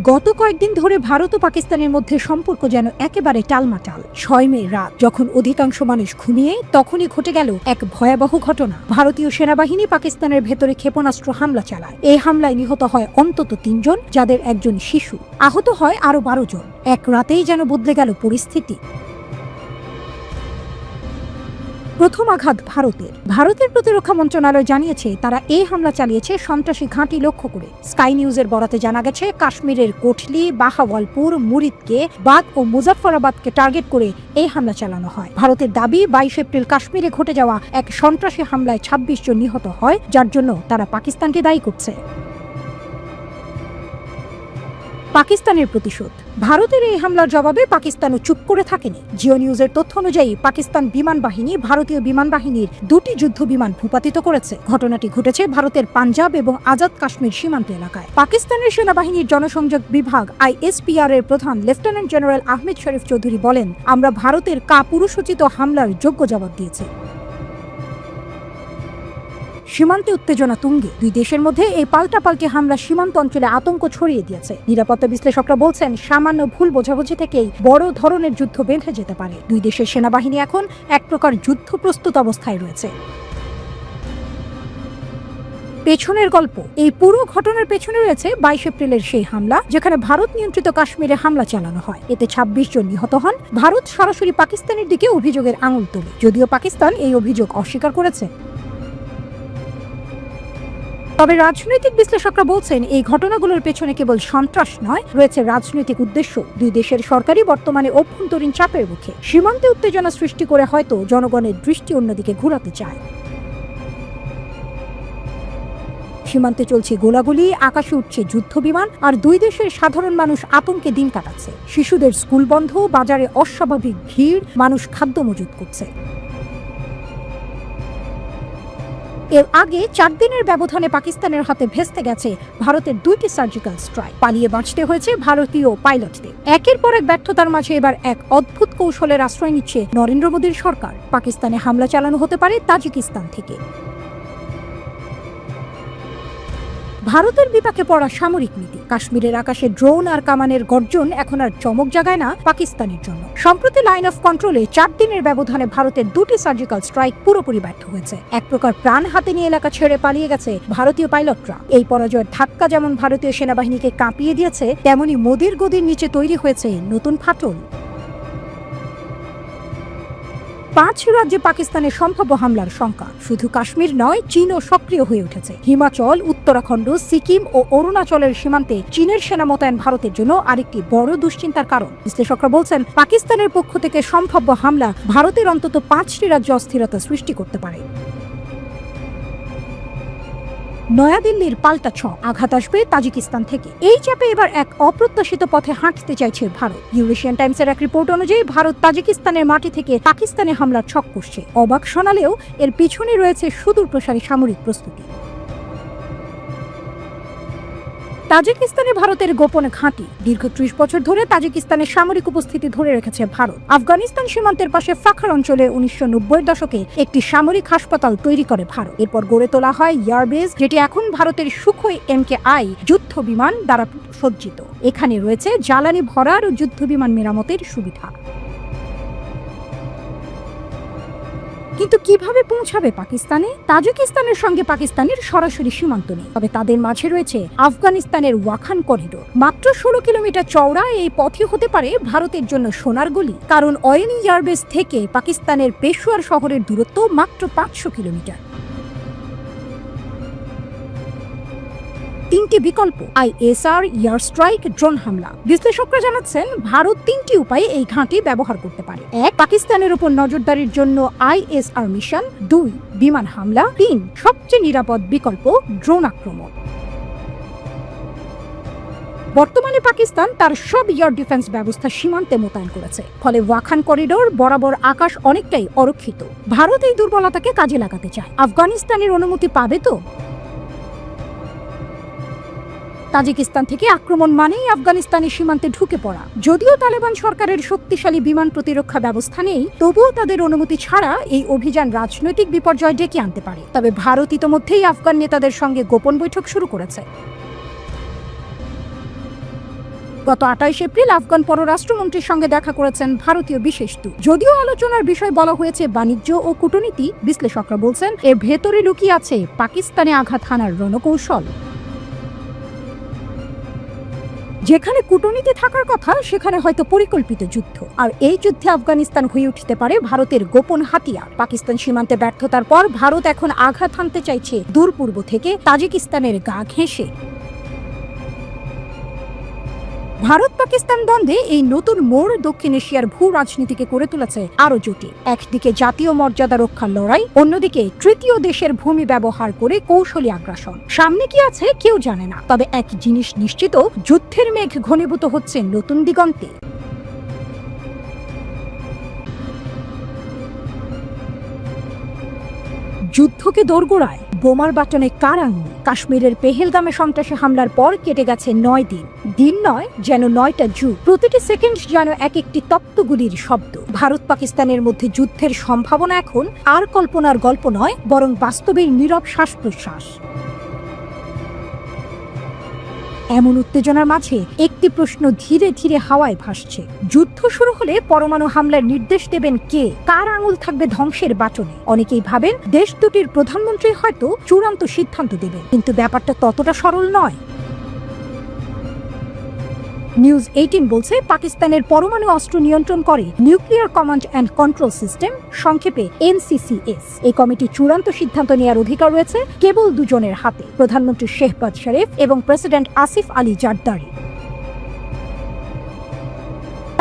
গত কয়েকদিন ধরে ভারত ও পাকিস্তানের মধ্যে সম্পর্ক যেন একেবারে টালমাটাল। 6 মে রাত যখন অধিকাংশ মানুষ ঘুমিয়ে, তখনই ঘটে গেল এক ভয়াবহ ঘটনা। ভারতীয় সেনাবাহিনী পাকিস্তানের ভেতরে ক্ষেপণাস্ত্র হামলা চালায়। এই হামলায় নিহত হয় অন্তত 3 জন, যাদের একজন শিশু। আহত হয় আরো 12 জন। এক রাতেই যেন বদলে গেল পরিস্থিতি। প্রথম আঘাত ভারতের প্রতিরক্ষা মন্ত্রণালয় জানিয়েছে তারা এই হামলা চালিয়েছে সন্ত্রাসী ঘাঁটি লক্ষ্য করে। স্কাই নিউজের বরাতে জানা গেছে, কাশ্মীরের কোটলি, বাহাওয়ালপুর, মুরিদকে, বাদ ও মুজাফফরাবাদকে টার্গেট করে এই হামলা চালানো হয়। ভারতের দাবি, 22 এপ্রিল কাশ্মীরে ঘটে যাওয়া এক সন্ত্রাসী হামলায় 26 জন নিহত হয়, যার জন্য তারা পাকিস্তানকে দায়ী করছে। পাকিস্তানের প্রতিশোধ। ভারতের এই হামলার জবাবে পাকিস্তানও চুপ করে থাকেনি। জিও নিউজের তথ্য অনুযায়ী পাকিস্তান বিমান বাহিনী ভারতীয় বিমান বাহিনীর 2টি যুদ্ধ বিমান ভূপাতিত করেছে। ঘটনাটি ঘটেছে ভারতের পাঞ্জাব এবং আজাদ কাশ্মীর সীমান্ত এলাকায়। পাকিস্তানের সেনাবাহিনীর জনসংযোগ বিভাগ ISPR এর প্রধান লেফটেন্যান্ট জেনারেল আহমেদ শরীফ চৌধুরী বলেন, আমরা ভারতের কাপুরুষোচিত হামলার যোগ্য জবাব দিয়েছি। সীমান্তে উত্তেজনা তুঙ্গে। দুই দেশের মধ্যে এই পাল্টাপাল্টি হামলা সীমান্ত অঞ্চলে আতঙ্ক ছড়িয়ে দিয়েছে। নিরাপত্তা বিশ্লেষকরা বলছেন, সামান্য ভুল বোঝাবুঝি থেকেই বড় ধরনের যুদ্ধ বেঁধে যেতে পারে। দুই দেশের সেনাবাহিনী এখন এক প্রকার যুদ্ধ প্রস্তুত অবস্থায় রয়েছে। পেছনের গল্প। এই পুরো ঘটনার পেছনে রয়েছে 22 এপ্রিলের সেই হামলা, যেখানে ভারত নিয়ন্ত্রিত কাশ্মীরে হামলা চালানো হয়। এতে 26 জন নিহত হন। ভারত সরাসরি পাকিস্তানের দিকে অভিযোগের আঙুল তোলে, যদিও পাকিস্তান এই অভিযোগ অস্বীকার করেছে। তবে রাজনৈতিক বিশ্লেষকরা বলছেন, এই ঘটনাগুলোর পেছনে কেবল সন্ত্রাস নয়, রয়েছে রাজনৈতিক উদ্দেশ্য। দুই দেশের সরকারই বর্তমানে অভ্যন্তরীণ চাপের মুখে। সীমান্তে উত্তেজনা সৃষ্টি করে হয়তো জনগণের দৃষ্টি অন্যদিকে ঘোরাতে চায়। সীমান্তে চলছে গোলাগুলি, আকাশে উঠছে যুদ্ধ বিমান, আর দুই দেশের সাধারণ মানুষ আতঙ্কে দিন কাটাচ্ছে। শিশুদের স্কুল বন্ধ, বাজারে অস্বাভাবিক ভিড়, মানুষ খাদ্য মজুত করছে। এর আগে 4 দিনের ব্যবধানে পাকিস্তানের হাতে ভেস্তে গেছে ভারতের 2টি সার্জিক্যাল স্ট্রাইক। পালিয়ে বাঁচতে হয়েছে ভারতীয় পাইলটদের। একের পর এক ব্যর্থতার মাঝে এবার এক অদ্ভুত কৌশলের আশ্রয় নিচ্ছে নরেন্দ্র মোদীর সরকার। পাকিস্তানে হামলা চালানো হতে পারে তাজিকিস্তান থেকে। ভারতের বিপাকে পড়া সামরিক নীতি। কাশ্মীরের আকাশে ড্রোন আর কামানের গর্জন এখন আর চমক জাগায় না পাকিস্তানের জন্য। সম্প্রতি লাইন অফ কন্ট্রোলে 4 দিনের ব্যবধানে ভারতের 2টি সার্জিক্যাল স্ট্রাইক পুরোপুরি ব্যর্থ হয়েছে। এক প্রকার প্রাণ হাতে নিয়ে এলাকা ছেড়ে পালিয়ে গেছে ভারতীয় পাইলটরা। এই পরাজয়ের ধাক্কা যেমন ভারতীয় সেনাবাহিনীকে কাঁপিয়ে দিয়েছে, তেমনি মোদির গদির নিচে তৈরি হয়েছে নতুন ফাটল। 5 রাজ্যে পাকিস্তানের সম্ভাব্য হামলার শঙ্কা। শুধু কাশ্মীর নয়, চীনও সক্রিয় হয়ে উঠেছে। হিমাচল, উত্তরাখণ্ড, সিকিম ও অরুণাচলের সীমান্তে চীনের সেনা মোতায়েন ভারতের জন্য আরেকটি বড় দুশ্চিন্তার কারণ। বিশ্লেষকরা বলছেন, পাকিস্তানের পক্ষ থেকে সম্ভাব্য হামলা ভারতের অন্তত 5টি রাজ্যে অস্থিরতা সৃষ্টি করতে পারে। নয়াদিল্লির পাল্টা ছক। আঘাত আসবে তাজিকিস্তান থেকে। এই চাপে এবার এক অপ্রত্যাশিত পথে হাঁটতে চাইছে ভারত। ইউরেশিয়ান টাইমসের এক রিপোর্ট অনুযায়ী ভারত তাজিকিস্তানের মাটি থেকে পাকিস্তানে হামলার ছক করছে। অবাক শোনালেও এর পিছনে রয়েছে সুদূর প্রসারী সামরিক প্রস্তুতি। তাজিকিস্তানে ভারতের গোপন ঘাঁটি। দীর্ঘ 30 বছর ধরে তাজিকিস্তানের সামরিক উপস্থিতি ধরে রেখেছে ভারত। আফগানিস্তান সীমান্তের পাশে ফাখার অঞ্চলে 1990-এর দশকে একটি সামরিক হাসপাতাল তৈরি করে ভারত। এরপর গড়ে তোলা হয় এয়ারবেস, যেটি এখন ভারতের সুখোই MKI যুদ্ধ বিমান দ্বারা সজ্জিত। এখানে রয়েছে জ্বালানি ভরার ও যুদ্ধ বিমান মেরামতের সুবিধা। কিন্তু কিভাবে পৌঁছাবে পাকিস্তানে? তাজিকিস্তানের সঙ্গে পাকিস্তানের সরাসরি সীমান্ত নেই, তবে তাদের মাঝে রয়েছে আফগানিস্তানের ওয়াখান করিডোর। মাত্র 16 কিলোমিটার চওড়া এই পথই হতে পারে ভারতের জন্য সোনার গলি, কারণ অয়েল এয়ারবেস থেকে পাকিস্তানের পেশোয়ার শহরের দূরত্ব মাত্র 500 কিলোমিটার। 3টি বিকল্প: ISR, এয়ার স্ট্রাইক, ড্রোন হামলা। বিশ্লেষকরা জানাচ্ছেন, ভারত 3টি উপায়ে এই ঘাঁটি ব্যবহার করতে পারে। 1, পাকিস্তানের উপর নজরদারির জন্য ISR মিশন। 2, বিমান হামলা। 3, সবচেয়ে নিরাপদ বিকল্প, ড্রোন আক্রমণ। বর্তমানে পাকিস্তান তার সব এয়ার ডিফেন্স ব্যবস্থা সীমান্তে মোতায়েন করেছে, ফলে ওয়াখান করিডোর বরাবর আকাশ অনেকটাই অরক্ষিত। ভারত এই দুর্বলতাকে কাজে লাগাতে চায়। আফগানিস্তানের অনুমতি পাবে তো? তাজিকিস্তান থেকে আক্রমণ মানেই আফগানিস্তানের সীমান্তে ঢুকে পড়া। যদিও তালেবান সরকারের শক্তিশালী বিমান প্রতিরক্ষা ব্যবস্থা নেই, তবুও তাদের অনুমতি ছাড়া এই অভিযান রাজনৈতিক বিপর্যয় ডেকে আনতে পারে। তবে ভারত ইতোমধ্যেই আফগান নেতাদের সঙ্গে গোপন বৈঠক শুরু করেছে। গত 28 এপ্রিল আফগান পররাষ্ট্রমন্ত্রীর সঙ্গে দেখা করেছেন ভারতীয় বিশেষ দূত। যদিও আলোচনার বিষয় বলা হয়েছে বাণিজ্য ও কূটনীতি, বিশ্লেষকরা বলছেন এর ভেতরে লুকিয়ে আছে পাকিস্তানে আঘাত হানার রণকৌশল। যেখানে কূটনীতি থাকার কথা সেখানে হয়তো পরিকল্পিত যুদ্ধ, আর এই যুদ্ধে আফগানিস্তান হয়ে উঠতে পারে ভারতের গোপন হাতিয়ার। পাকিস্তান সীমান্তে ব্যর্থতার পর ভারত এখন আঘাত হানতে চাইছে দূর পূর্ব থেকে, তাজিকিস্তানের গা ঘেঁষে। ভারত পাকিস্তান দ্বন্দ্বে এই নতুন মোড় দক্ষিণ এশিয়ার ভূ রাজনীতিকে করে তুলেছে আরো জটিল। একদিকে জাতীয় মর্যাদা রক্ষার লড়াই, অন্যদিকে তৃতীয় দেশের ভূমি ব্যবহার করে কৌশলী আগ্রাসন। সামনে কি আছে কেউ জানে না, তবে এক জিনিস নিশ্চিত, যুদ্ধের মেঘ ঘনীভূত হচ্ছে নতুন দিগন্তে। যুদ্ধকে দোরগোড়ায় বোমার বাটনে কার আঙুল? কাশ্মীরের পেহেলগামে সন্ত্রাসী হামলার পর কেটে গেছে 9 দিন। দিন নয়, যেন 9টা যুগ। প্রতিটি সেকেন্ড যেন এক একটি তপ্তগুলির শব্দ। ভারত পাকিস্তানের মধ্যে যুদ্ধের সম্ভাবনা এখন আর কল্পনার গল্প নয়, বরং বাস্তবের নীরব শ্বাস প্রশ্বাস। এমন উত্তেজনার মাঝে একটি প্রশ্ন ধীরে ধীরে হাওয়ায় ভাসছে। যুদ্ধ শুরু হলে পরমাণু হামলার নির্দেশ দেবেন কে? কার আঙুল থাকবে ধ্বংসের বাটনে? অনেকেই ভাবেন দেশ দুটির প্রধানমন্ত্রী হয়তো চূড়ান্ত সিদ্ধান্ত দেবেন, কিন্তু ব্যাপারটা ততটা সরল নয়। নিউজ 18 বলছে পাকিস্তানের পরমাণু অস্ত্র নিয়ন্ত্রণ করে nuclear command and control system, সংক্ষেপে NCCS। এই কমিটি চূড়ান্ত সিদ্ধান্ত নেওয়ার অধিকার রয়েছে কেবল দুজনের হাতে, প্রধানমন্ত্রী শেহবাজ শরীফ এবং প্রেসিডেন্ট আসিফ আলী জারদারি।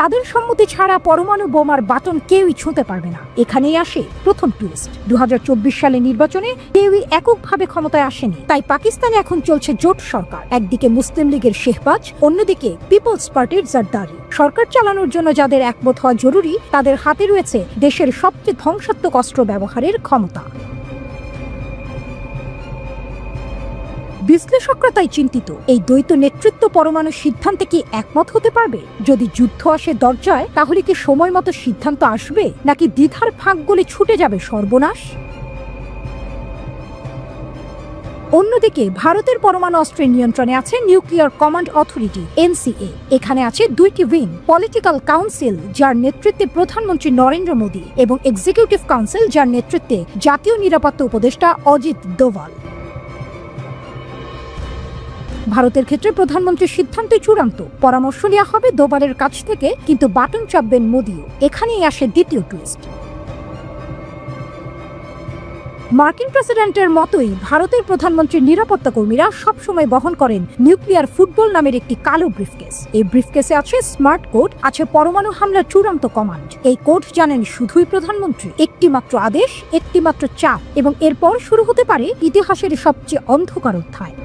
তাদের সম্মতি ছাড়া পরমাণু বোমার বাটন কেউই ছুঁতে পারবে না। এখানেই আসে প্রথম টুইস্ট। 2024 সালে নির্বাচনে কেউই এককভাবে ক্ষমতায় আসেনি, তাই পাকিস্তানে এখন চলছে জোট সরকার। একদিকে মুসলিম লীগের শেহবাজ, অন্যদিকে পিপলস পার্টির জারদারি। সরকার চালানোর জন্য যাদের একমত হওয়া জরুরি, তাদের হাতে রয়েছে দেশের সবচেয়ে ধ্বংসাত্মক অস্ত্র ব্যবহারের ক্ষমতা। বিশ্লেষকরা তাই চিন্তিত, এই দ্বৈত নেতৃত্ব পরমাণু সিদ্ধান্তে কি একমত হতে পারবে? যদি যুদ্ধ আসে দরজায়, তাহলে কি সময় মতো সিদ্ধান্ত আসবে, নাকি দ্বিধার ফাঁকগুলি ছুটে যাবে সর্বনাশ? অন্যদিকে ভারতের পরমাণু অস্ত্রের নিয়ন্ত্রণে আছে নিউক্লিয়ার কমান্ড অথরিটি NCA। এখানে আছে দুইটি উইং, পলিটিক্যাল কাউন্সিল যার নেতৃত্বে প্রধানমন্ত্রী নরেন্দ্র মোদী এবং এক্সিকিউটিভ কাউন্সিল যার নেতৃত্বে জাতীয় নিরাপত্তা উপদেষ্টা অজিত দোভাল। ভারতের ক্ষেত্রে প্রধানমন্ত্রীর সিদ্ধান্তই চূড়ান্ত, পরামর্শ নেওয়া হবে দোভালের কাছ থেকে, কিন্তু বাটন চাপবেন মোদিও। এখানেই আসে দ্বিতীয় টুইস্ট। মার্কিন প্রেসিডেন্টের মতোই ভারতের প্রধানমন্ত্রীর নিরাপত্তা কর্মীরা সবসময় বহন করেন নিউক্লিয়ার ফুটবল নামের একটি কালো ব্রিফকেস। এই ব্রিফকেসে আছে স্মার্ট কোড, আছে পরমাণু হামলার চূড়ান্ত কমান্ড। এই কোড জানেন শুধুই প্রধানমন্ত্রী। একটি মাত্র আদেশ, একটি মাত্র চাপ, এবং এরপর শুরু হতে পারে ইতিহাসের সবচেয়ে অন্ধকার অধ্যায়।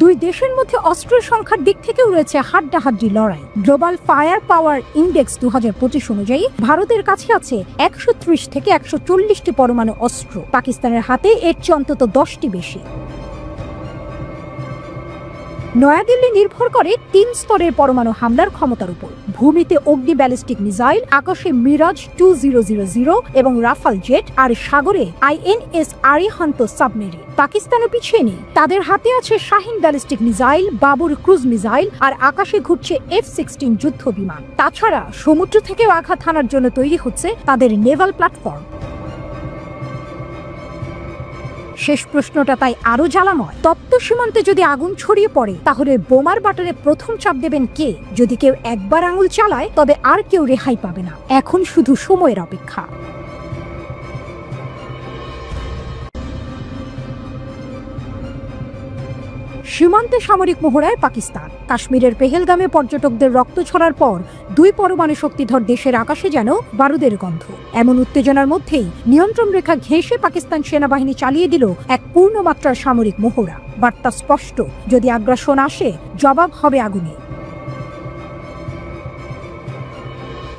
দুই দেশের মধ্যে অস্ত্রের সংখ্যার দিক থেকেও রয়েছে হাড্ডাহাড্ডি লড়াই। গ্লোবাল ফায়ার পাওয়ার ইন্ডেক্স 2025 অনুযায়ী ভারতের কাছে আছে 130 থেকে 140টি পরমাণু অস্ত্র। পাকিস্তানের হাতে এর চেয়ে অন্তত 10টি বেশি। নয়াদিল্লি নির্ভর করে 3 স্তরের পরমাণু হামলার ক্ষমতার উপর। ভূমিতে অগ্নি ব্যালিস্টিক মিসাইল, আকাশে মিরাজ 2000 এবং রাফাল জেট, আর সাগরে INS আরিহান্ত সাবমেরিন। পাকিস্তানও পিছিয়ে নেই, তাদের হাতে আছে শাহিন ব্যালিস্টিক মিসাইল, বাবুর ক্রুজ মিসাইল, আর আকাশে ঘুরছে F-16 যুদ্ধ বিমান। তাছাড়া সমুদ্র থেকেও আঘাত হানার জন্য তৈরি হচ্ছে তাদের নেভাল প্ল্যাটফর্ম। শেষ প্রশ্নটা তাই আরো জ্বালাময়। তপ্ত সীমান্তে যদি আগুন ছড়িয়ে পড়ে, তাহলে বোমার বাটনে প্রথম চাপ দেবেন কে? যদি কেউ একবার আঙুল চালায়, তবে আর কেউ রেহাই পাবে না। এখন শুধু সময়ের অপেক্ষা। সীমান্তে সামরিক মহড়ায় পাকিস্তান। কাশ্মীরের পেহেলগামে পর্যটকদের রক্ত ছড়ার পর 2 পরমাণু শক্তিধর দেশের আকাশে যেন বারুদের গন্ধ। এমন উত্তেজনার মধ্যেই নিয়ন্ত্রণ রেখা ঘেঁষে পাকিস্তান সেনাবাহিনী চালিয়ে দিল এক পূর্ণমাত্রার সামরিক মহড়া। বার্তা স্পষ্ট, যদি আগ্রাসন আসে, জবাব হবে আগুনে।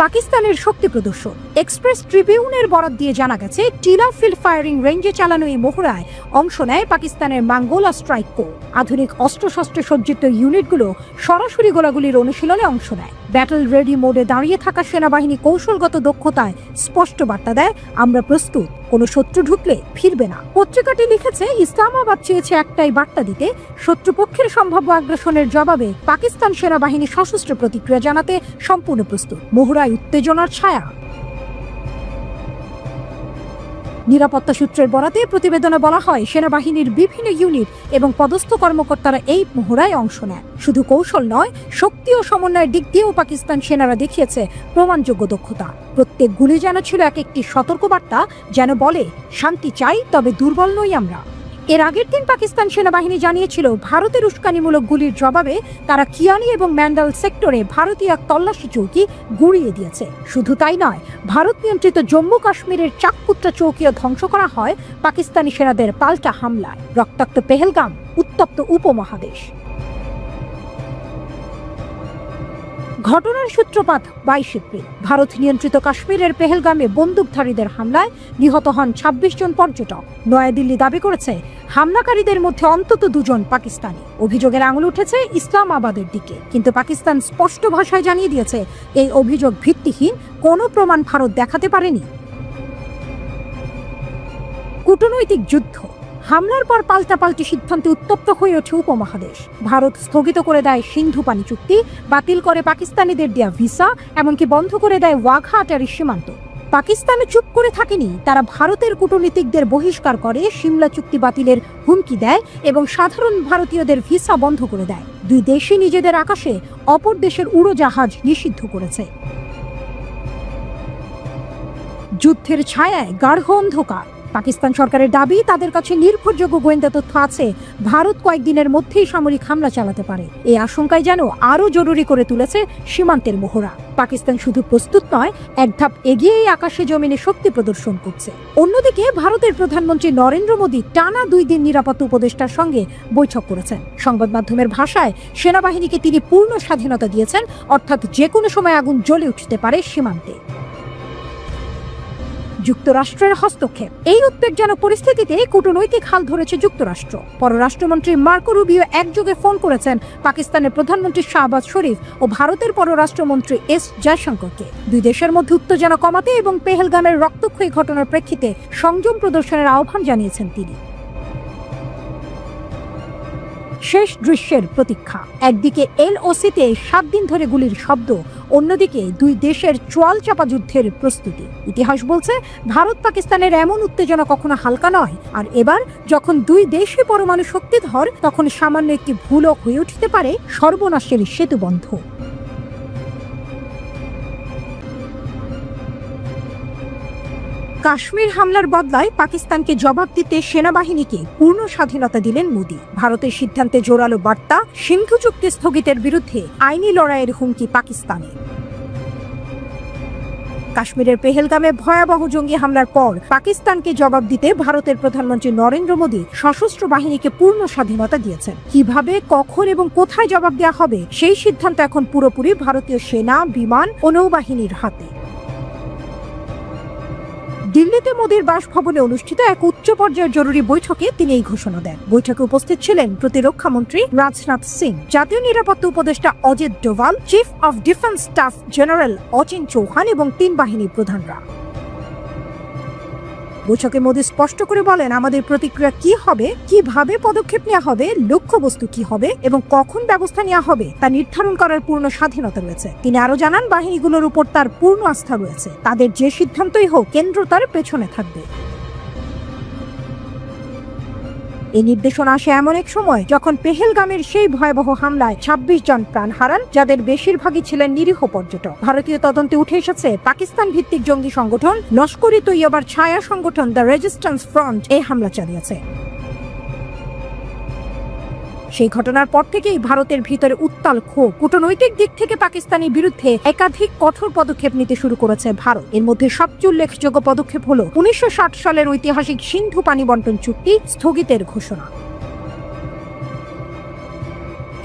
পাকিস্তানের শক্তি প্রদর্শন। এক্সপ্রেস ট্রিবিউনের বরাত দিয়ে জানা গেছে, টিলা ফিল্ড ফায়ারিং রেঞ্জে চালানো এই মহড়ায় অংশ নেয় পাকিস্তানের মাঙ্গোলা স্ট্রাইক কোর। আধুনিক অস্ত্রশস্ত্রে সজ্জিত ইউনিটগুলো সরাসরি গোলাগুলির অনুশীলনে অংশ নেয়। ব্যাটল রেডি মোডে দাঁড়িয়ে থাকা সেনাবাহিনী কৌশলগত দক্ষতায় স্পষ্ট বার্তা দেয়, আমরা প্রস্তুত, কোনো শত্রু ঢুকলে ফিরবে না। পত্রিকাটি লিখেছে, ইসলামাবাদ চেয়েছে একটাই বার্তা দিতে, শত্রুপক্ষের সম্ভাব্য আগ্রাসনের জবাবে পাকিস্তান সেনাবাহিনী সশস্ত্র প্রতিক্রিয়া জানাতে সম্পূর্ণ প্রস্তুত। মহড়ায় উত্তেজনার ছায়া। নিরাপত্তা সূত্রের বরাতে প্রতিবেদনে বলা হয়, সেনাবাহিনীর বিভিন্ন ইউনিট এবং পদস্থ কর্মকর্তারা এই মহড়ায় অংশ নেয়। শুধু কৌশল নয়, শক্তি ও সমন্বয়ের দিক দিয়েও পাকিস্তান সেনারা দেখিয়েছে প্রমাণযোগ্য দক্ষতা। প্রত্যেক গুলি যেন ছিল এক একটি সতর্কবার্তা, যেন বলে, শান্তি চাই, তবে দুর্বল নই আমরা। এর আগের দিন পাকিস্তান সেনাবাহিনী জানিয়েছিল, ভারতের উস্কানিমূলক গুলির জবাবে তারা কিয়ানি এবং ম্যান্ডাল সেক্টরে ভারতীয় এক তল্লাশি চৌকি গুড়িয়ে দিয়েছে। শুধু তাই নয়, ভারত নিয়ন্ত্রিত জম্মু কাশ্মীরের চাকপুত্রা চৌকিও ধ্বংস করা হয় পাকিস্তানি সেনাদের পাল্টা হামলায়। রক্তাক্ত পেহেলগাম, উত্তপ্ত উপমহাদেশ। ঘটনার সূত্রপাত 22 এপ্রিল। ভারত নিয়ন্ত্রিত কাশ্মীরের পেহেলগামে বন্দুকধারীদের হামলায় নিহত হন 26 জন পর্যটক। নয়াদিল্লি দাবি করেছে, হামলাকারীদের মধ্যে অন্তত 2 জন পাকিস্তানি। অভিযোগের আঙুল উঠেছে ইসলামাবাদের দিকে, কিন্তু পাকিস্তান স্পষ্ট ভাষায় জানিয়ে দিয়েছে, এই অভিযোগ ভিত্তিহীন, কোনো প্রমাণ ভারত দেখাতে পারেনি। কূটনৈতিক যুদ্ধ। হামলার পর পাল্টাপাল্টি সিদ্ধান্তে উত্তপ্ত হয়ে ওঠে উপমহাদেশ। ভারত স্থগিত করে দেয় সিন্ধু পানি চুক্তি, বাতিল করে পাকিস্তানিদের দেয়া ভিসা, এমনকি বন্ধ করে দেয় ওয়াঘা আটারি সীমান্ত। পাকিস্তানে চুপ করে থাকেনি, তারা ভারতের কূটনীতিকদের বহিষ্কার করে, সিমলা চুক্তি বাতিলের হুমকি দেয় এবং সাধারণ ভারতীয়দের ভিসা বন্ধ করে দেয়। দুই দেশই নিজেদের আকাশে অপর দেশের উড়োজাহাজ নিষিদ্ধ করেছে। যুদ্ধের ছায়ায় গাঢ় অন্ধকার। পাকিস্তান সরকারের দাবি, তাদের কাছে নির্ভরযোগ্য গোয়েন্দা তথ্য আছে, ভারত কয়েকদিনের মধ্যেই সামরিক হামলা চালাতে পারে। এই আশঙ্কায় যেন আরও জরুরি করে তুলেছে সীমান্তের মহড়া। পাকিস্তান শুধু প্রস্তুত নয়, এক ধাপ এগিয়েই আকাশে জমিনে শক্তি প্রদর্শন করছে। অন্যদিকে ভারতের প্রধানমন্ত্রী নরেন্দ্র মোদী টানা 2 দিন নিরাপত্তা উপদেষ্টার সঙ্গে বৈঠক করেছেন। সংবাদ মাধ্যমের ভাষায় সেনাবাহিনীকে তিনি পূর্ণ স্বাধীনতা দিয়েছেন, অর্থাৎ যে কোনো সময় আগুন জ্বলে উঠতে পারে সীমান্তে। যুক্তরাষ্ট্রের হস্তক্ষেপ। এই উদ্বেগজনক পরিস্থিতিতে কূটনৈতিক হাল ধরেছে যুক্তরাষ্ট্র। পররাষ্ট্রমন্ত্রী মার্কো রুবিও একযোগে ফোন করেছেন পাকিস্তানের প্রধানমন্ত্রী শাহবাজ শরীফ ও ভারতের পররাষ্ট্রমন্ত্রী এস জয়শঙ্করকে। দুই দেশের মধ্যে উত্তেজনা কমাতে এবং পেহেলগামের রক্তক্ষয়ী ঘটনার প্রেক্ষিতে সংযম প্রদর্শনের আহ্বান জানিয়েছেন তিনি। শেষ দৃশ্যের প্রতীক্ষা। একদিকে এলওসিতে 7 দিন ধরে গুলির শব্দ, অন্যদিকে দুই দেশের চোয়াল চাপা যুদ্ধের প্রস্তুতি। ইতিহাস বলছে, ভারত পাকিস্তানের এমন উত্তেজনা কখনো হালকা নয়। আর এবার যখন দুই দেশই পরমাণু শক্তিধর, তখন সামান্য একটি ভুলও হয়ে উঠতে পারে সর্বনাশের সেতুবন্ধ। কাশ্মীর হামলার বদলায় পাকিস্তানকে জবাব দিতে সেনাবাহিনীকে পূর্ণ স্বাধীনতা দিলেন মোদী। ভারতের সিদ্ধান্তে জোরালো বার্তা, সিন্ধু চুক্তি স্থগিতের বিরুদ্ধে আইনি লড়াইয়ের হুমকি পাকিস্তানের। কাশ্মীরের পেহেলগামে ভয়াবহ জঙ্গি হামলার পর পাকিস্তানকে জবাব দিতে ভারতের প্রধানমন্ত্রী নরেন্দ্র মোদী সশস্ত্র বাহিনীকে পূর্ণ স্বাধীনতা দিয়েছেন। কিভাবে, কখন এবং কোথায় জবাব দেওয়া হবে, সেই সিদ্ধান্ত এখন পুরোপুরি ভারতীয় সেনা, বিমান ও নৌবাহিনীর হাতে। দিল্লিতে মোদীর বাসভবনে অনুষ্ঠিত এক উচ্চ পর্যায়ের জরুরি বৈঠকে তিনি এই ঘোষণা দেন। বৈঠকে উপস্থিত ছিলেন প্রতিরক্ষা মন্ত্রী রাজনাথ সিং, জাতীয় নিরাপত্তা উপদেষ্টা Ajit Doval, chief of defence staff general অচিন চৌহান এবং 3 বাহিনীর প্রধানরা। বৈঠকে মোদী স্পষ্ট করে বলেন, আমাদের প্রতিক্রিয়া কি হবে, কিভাবে পদক্ষেপ নেওয়া হবে, লক্ষ্যবস্তু কি হবে এবং কখন ব্যবস্থা নেওয়া হবে তা নির্ধারণ করার পূর্ণ স্বাধীনতা রয়েছে। তিনি আরো জানান, বাহিনীগুলোর উপর তার পূর্ণ আস্থা রয়েছে, তাদের যে সিদ্ধান্তই হোক কেন্দ্র তার পেছনে থাকবে। এই নির্দেশনা আসে এমন এক সময় যখন পেহেলগামের সেই ভয়াবহ হামলায় 26 জন প্রাণ হারান, যাদের বেশিরভাগই ছিলেন নিরীহ পর্যটক। ভারতীয় তদন্তে উঠে এসেছে, পাকিস্তান ভিত্তিক জঙ্গি সংগঠন লস্কর-ই-তৈয়বার ছায়া সংগঠন দ্য রেজিস্ট্যান্স ফ্রন্ট এই হামলা চালিয়েছে। সেই ঘটনার পর থেকেই ভারতের ভিতরে উত্তাল ক্ষোভ। কূটনৈতিক দিক থেকে পাকিস্তানের বিরুদ্ধে একাধিক কঠোর পদক্ষেপ নিতে শুরু করেছে ভারত। এর মধ্যে সবচেয়ে উল্লেখযোগ্য পদক্ষেপ হলো 1960 সালের ঐতিহাসিক সিন্ধু পানি বন্টন চুক্তি স্থগিতের ঘোষণা।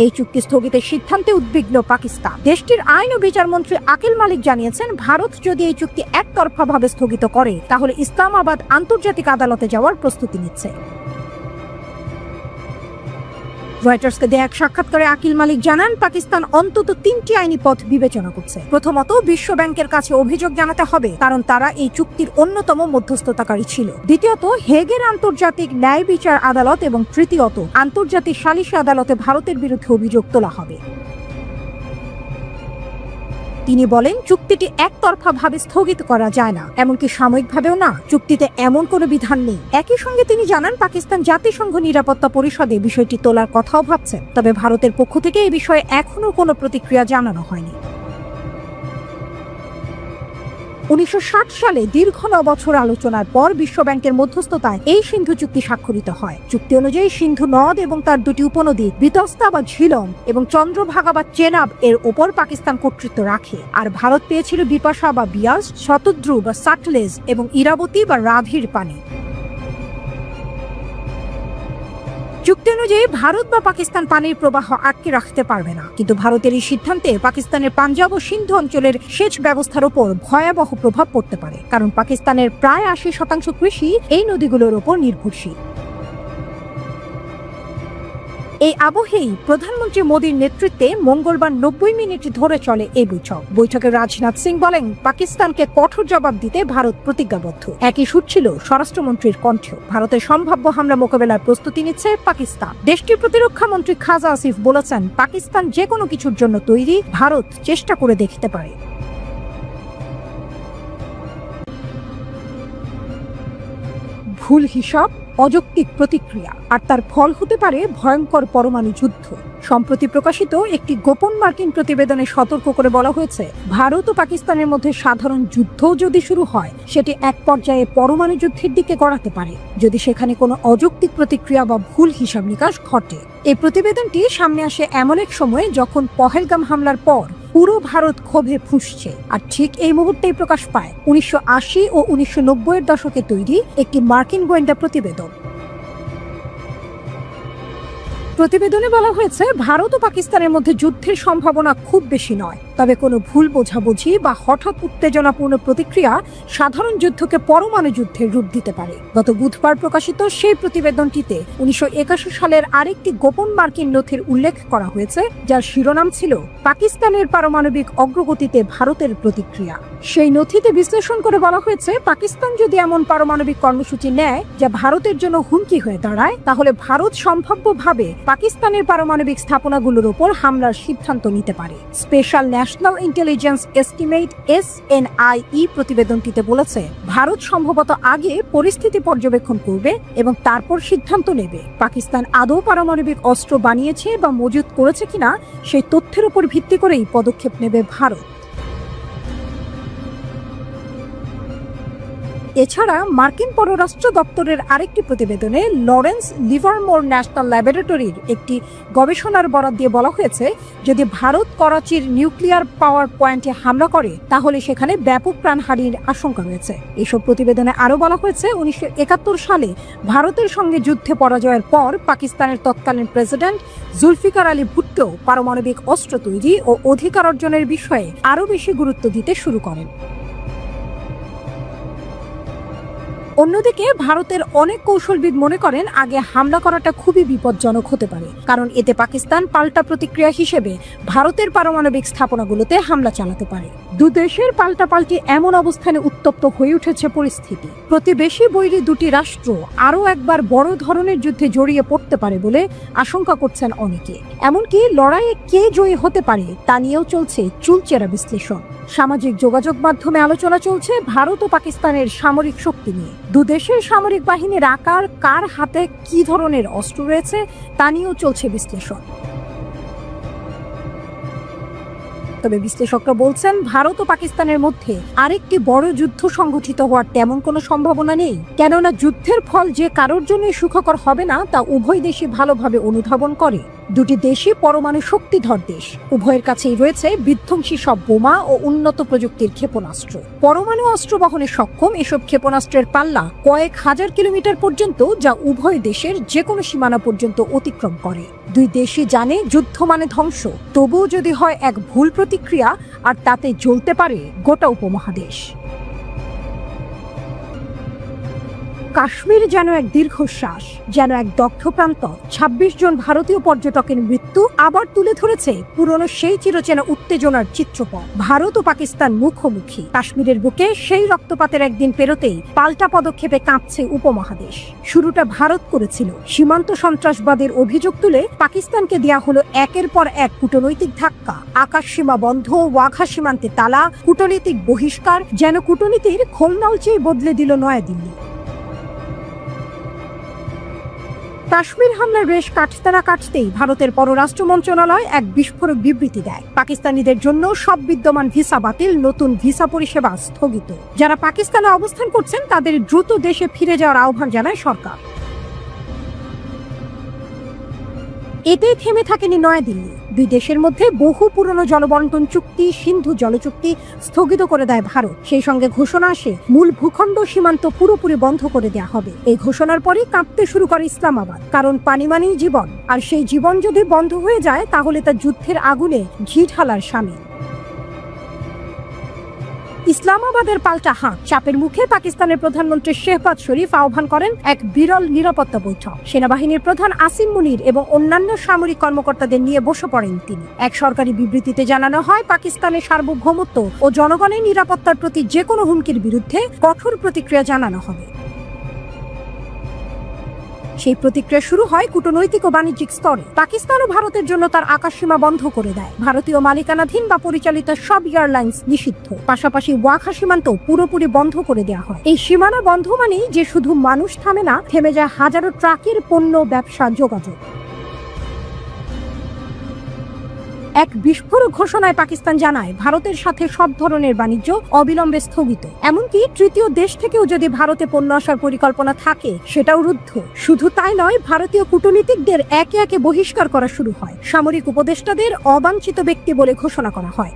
এই চুক্তি স্থগিতের সিদ্ধান্তে উদ্বিগ্ন পাকিস্তান। দেশটির আইন ও বিচারমন্ত্রী আকিল মালিক জানিয়েছেন, ভারত যদি এই চুক্তি একতরফাভাবে স্থগিত করে তাহলে ইসলামাবাদ আন্তর্জাতিক আদালতে যাওয়ার প্রস্তুতি নিচ্ছে। রয়টার্সকে দেয়া এক সাক্ষাৎকারে আকিল মালিক জানান, পাকিস্তান অন্তত 3টি আইনি পথ বিবেচনা করছে। প্রথমত, বিশ্ব ব্যাংকের কাছে অভিযোগ জানাতে হবে, কারণ তারা এই চুক্তির অন্যতম মধ্যস্থতাকারী ছিল। দ্বিতীয়ত, হেগের আন্তর্জাতিক ন্যায় বিচার আদালত এবং তৃতীয়ত, আন্তর্জাতিক সালিশি আদালতে ভারতের বিরুদ্ধে অভিযোগ তোলা হবে। তিনি বলেন, চুক্তিটি একতরফাভাবে স্থগিত করা যায় না, এমনকি সাময়িকভাবেও না। চুক্তিতে এমন কোনো বিধান নেই। একই সঙ্গে তিনি জানান, পাকিস্তান জাতিসংঘ নিরাপত্তা পরিষদে বিষয়টি তোলার কথাও ভাবছেন, তবে ভারতের পক্ষ থেকে এই বিষয়ে এখনো কোনো প্রতিক্রিয়া জানানো হয়নি। 1960 সালে দীর্ঘ 9 বছর আলোচনার পর বিশ্বব্যাংকের মধ্যস্থতায় এই সিন্ধু চুক্তি স্বাক্ষরিত হয়। চুক্তি অনুযায়ী সিন্ধু নদ এবং তার 2টি উপনদী বিতস্তা বা ঝিলম এবং চন্দ্রভাগা বা চেনাব এর ওপর পাকিস্তান কর্তৃত্ব রাখে, আর ভারত পেয়েছিল বিপাশা বা বিয়াস, শতদ্রু বা সাটলেজ এবং ইরাবতী বা রাভির পানি। চুক্তি অনুযায়ী ভারত বা পাকিস্তান পানির প্রবাহ আটকে রাখতে পারবে না, কিন্তু ভারতের এই সিদ্ধান্তে পাকিস্তানের পাঞ্জাব ও সিন্ধু অঞ্চলের সেচ ব্যবস্থার উপর ভয়াবহ প্রভাব পড়তে পারে, কারণ পাকিস্তানের প্রায় 80% কৃষি এই নদীগুলোর উপর নির্ভরশীল। এই আবহেই প্রধানমন্ত্রী মোদীর নেতৃত্বে মঙ্গলবার 90 মিনিট ধরে চলে এই বৈঠকে রাজনাথ সিং বলেন, পাকিস্তানকে কঠোর জবাব দিতে ভারত প্রতিজ্ঞাবদ্ধ। একই সুর ছিল স্বরাষ্ট্রমন্ত্রীর কণ্ঠে। ভারতের সম্ভাব্য হামলা মোকাবেলার প্রস্তুতি নিচ্ছে পাকিস্তান। দেশটির প্রতিরক্ষা মন্ত্রী খাজা আসিফ বলেছেন, পাকিস্তান যে কোনো কিছুর জন্য তৈরি, ভারত চেষ্টা করে দেখতে পারে। ভুল হিসাব, অযৌক্তিক প্রতিক্রিয়া, আর তার ফল হতে পারে ভয়ঙ্কর পরমাণু যুদ্ধ। সম্প্রতি প্রকাশিত একটি গোপন মার্কিন প্রতিবেদনে সতর্ক করে বলা হয়েছে, ভারত ও পাকিস্তানের মধ্যে সাধারণ যুদ্ধও যদি শুরু হয়, সেটি এক পর্যায়ে পরমাণু যুদ্ধের দিকে গড়াতে পারে যদি সেখানে কোনো অযৌক্তিক প্রতিক্রিয়া বা ভুল হিসাব নিকাশ ঘটে। এই প্রতিবেদনটি সামনে আসে এমন এক সময়ে যখন পহেলগাম হামলার পর পুরো ভারত ক্ষোভে ফুঁসছে, আর ঠিক এই মুহূর্তেই প্রকাশ পায় 1980 ও 1990-এর দশকে তৈরি একটি মার্কিন গোয়েন্দা প্রতিবেদন। প্রতিবেদনে বলা হয়েছে, ভারত ও পাকিস্তানের মধ্যে যুদ্ধের সম্ভাবনা খুব বেশি নয়, তবে কোনো ভুল বোঝাবুঝি বা হঠাৎ উত্তেজনাপূর্ণ প্রতিক্রিয়া সাধারণ যুদ্ধকে পরমাণু যুদ্ধের রূপ দিতে পারে। গত বুধবার প্রকাশিত সেই প্রতিবেদনটিতে 1981 সালের আরেকটি গোপন মার্কিন নথির উল্লেখ করা হয়েছে, যার শিরোনাম ছিল পাকিস্তানের পারমাণবিক অগ্রগতিতে ভারতের প্রতিক্রিয়া। সেই নথিতে বিশ্লেষণ করে বলা হয়েছে, পাকিস্তান যদি এমন পারমাণবিক কর্মসূচি নেয় যা ভারতের জন্য হুমকি হয়ে দাঁড়ায়, তাহলে ভারত সম্ভাব্যভাবে পাকিস্তানের পারমাণবিক স্থাপনাগুলোর উপর হামলার সিদ্ধান্ত নিতে পারে। Special national intelligence estimate SNIE প্রতিবেদনটিতে বলেছে, ভারত সম্ভবত আগে পরিস্থিতি পর্যবেক্ষণ করবে এবং তারপর সিদ্ধান্ত নেবে পাকিস্তান আদৌ পারমাণবিক অস্ত্র বানিয়েছে বা মজুত করেছে কিনা। সেই তথ্যের উপর ভিত্তি করেই পদক্ষেপ নেবে ভারত। এছাড়া মার্কিন পররাষ্ট্র দপ্তরের আরেকটি প্রতিবেদনে লরেন্স লিভারমোর ন্যাশনাল ল্যাবরেটরির একটি গবেষণার বরাত দিয়ে বলা হয়েছে, যদি ভারত করাচির নিউক্লিয়ার পাওয়ার পয়েন্টে হামলা করে তাহলে সেখানে ব্যাপক প্রাণহানির আশঙ্কা রয়েছে। এসব প্রতিবেদনে আরও বলা হয়েছে, 1971 সালে ভারতের সঙ্গে যুদ্ধে পরাজয়ের পর পাকিস্তানের তৎকালীন প্রেসিডেন্ট জুলফিকার আলী ভুট্টো পারমাণবিক অস্ত্র তৈরি ও অধিকার অর্জনের বিষয়ে আরও বেশি গুরুত্ব দিতে শুরু করেন। অন্যদিকে ভারতের অনেক কৌশলবিদ মনে করেন, আগে হামলা করাটা খুবই বিপজ্জনক হতে পারে, কারণ এতে পাকিস্তান পাল্টা প্রতিক্রিয়া হিসেবে ভারতের পারমাণবিক স্থাপনাগুলোতে হামলা চালাতে পারে। দুদেশের পাল্টাপাল্টি এমন অবস্থানে উত্তপ্ত হয়ে উঠেছে পরিস্থিতি। প্রতিবেশী বৈরী দুটি রাষ্ট্র আরও একবার বড় ধরনের যুদ্ধে জড়িয়ে পড়তে পারে বলে আশঙ্কা করছেন অনেকে। এমনকি লড়াইয়ে কে জয়ী হতে পারে তা নিয়েও চলছে চুলচেরা বিশ্লেষণ। সামাজিক যোগাযোগ মাধ্যমে আলোচনা চলছে ভারত ও পাকিস্তানের সামরিক শক্তি নিয়ে। দুদেশের সামরিক বাহিনীর আকার, কার হাতে কি ধরনের অস্ত্র রয়েছে তা নিয়েও চলছে বিশ্লেষণ। তবে বিশ্লেষকরা বলছেন, ভারত ও পাকিস্তানের মধ্যে আরেকটি বড় যুদ্ধ সংঘটিত হওয়ার তেমন কোনো সম্ভাবনা নেই, কেননা যুদ্ধের ফল যে কারোর জন্যই সুখকর হবে না তা উভয় দেশই ভালোভাবে অনুধাবন করে। দুটি দেশই পরমাণু শক্তিধর দেশ, উভয়ের কাছেই রয়েছে বিধ্বংসী সব বোমা ও উন্নত প্রযুক্তির ক্ষেপণাস্ত্র। পরমাণু অস্ত্র বহনে সক্ষম এসব ক্ষেপণাস্ত্রের পাল্লা কয়েক হাজার কিলোমিটার পর্যন্ত, যা উভয় দেশের যে কোনো সীমানা পর্যন্ত অতিক্রম করে। দুই দেশই জানে যুদ্ধ মানে ধ্বংস, তবুও যদি হয় এক ভুল প্রতিক্রিয়া আর তাতে জ্বলতে পারে গোটা উপমহাদেশ। কাশ্মীর যেন এক দীর্ঘশ্বাস, যেন এক দগ্ধ প্রান্ত। ২৬ জন ভারতীয় পর্যটকের মৃত্যু আবার তুলে ধরেছে পুরনো সেই চিরচেনা উত্তেজনার চিত্রপট। ভারত ও পাকিস্তান মুখোমুখি। কাশ্মীরের বুকে সেই রক্তপাতের একদিন পেরোতেই পাল্টা পদক্ষেপে কাঁপছে উপমহাদেশ। শুরুটা ভারত করেছিল। সীমান্ত সন্ত্রাসবাদের অভিযোগ তুলে পাকিস্তানকে দেয়া হলো একের পর এক কূটনৈতিক ধাক্কা। আকাশ সীমা বন্ধ, ওয়াঘা সীমান্তে তালা, কূটনৈতিক বহিষ্কার, যেন কূটনীতির খোলনলচেই বদলে দিল নয়াদিল্লি। কাশ্মীর হামলার রেশ কাটতে না কাটতেই ভারতের পররাষ্ট্র মন্ত্রণালয় এক বিস্ফোরক বিবৃতি দেয়। পাকিস্তানিদের জন্য সব বিদ্যমান ভিসা বাতিল, নতুন ভিসা পরিষেবা স্থগিত। যারা পাকিস্তানে অবস্থান করছেন তাদের দ্রুত দেশে ফিরে যাওয়ার আহ্বান জানায় সরকার। এতে থেমে থাকেনি নয়াদিল্লি। দুই দেশের মধ্যে বহু পুরনো জলবন্টন চুক্তি, সিন্ধু জল চুক্তি স্থগিত করে দেয় ভারত। সেই সঙ্গে ঘোষণা আসে মূল ভূখণ্ড সীমান্ত পুরোপুরি বন্ধ করে দেওয়া হবে। এই ঘোষণার পরই কাঁপতে শুরু করে ইসলামাবাদ, কারণ পানি মানেই জীবন, আর সেই জীবন যদি বন্ধ হয়ে যায় তাহলে তা যুদ্ধের আগুনে ঘি ঢালার শামিল। ইসলামাবাদের পাল্টা হাত। চাপের মুখে পাকিস্তানের প্রধানমন্ত্রী শেহবাজ শরীফ আহ্বান করেন এক বিরল নিরাপত্তা বৈঠক। সেনাবাহিনীর প্রধান আসিম মুনির এবং অন্যান্য সামরিক কর্মকর্তাদের নিয়ে বসে পড়েন তিনি। এক সরকারি বিবৃতিতে জানানো হয়, পাকিস্তানের সার্বভৌমত্ব ও জনগণের নিরাপত্তার প্রতি যে কোনো হুমকির বিরুদ্ধে কঠোর প্রতিক্রিয়া জানানো হবে। সেই প্রতিক্রিয়া শুরু হয় কূটনৈতিক ও বাণিজ্যিক স্তরে। পাকিস্তান ও ভারতের জন্য তার আকাশসীমা বন্ধ করে দেয়। ভারতীয় মালিকানাধীন বা পরিচালিত সব এয়ারলাইন্স নিষিদ্ধ। পাশাপাশি ওয়াঘা সীমান্ত পুরোপুরি বন্ধ করে দেওয়া হয়। এই সীমানা বন্ধ মানেই যে শুধু মানুষ থামে না, থেমে যায় হাজারো ট্রাকের পণ্য, ব্যবসা, যোগাযোগ। এক বিস্ফোরক ঘোষণায় পাকিস্তান জানায়, ভারতের সাথে সব ধরনের বাণিজ্য অবিলম্বে স্থগিত। এমনকি তৃতীয় দেশ থেকেও যদি ভারতে পণ্য আসার পরিকল্পনা থাকে সেটাও রুদ্ধ। শুধু তাই নয়, ভারতীয় কূটনীতিকদের একে একে বহিষ্কার করা শুরু হয়। সামরিক উপদেষ্টাদের অবাঞ্ছিত ব্যক্তি বলে ঘোষণা করা হয়।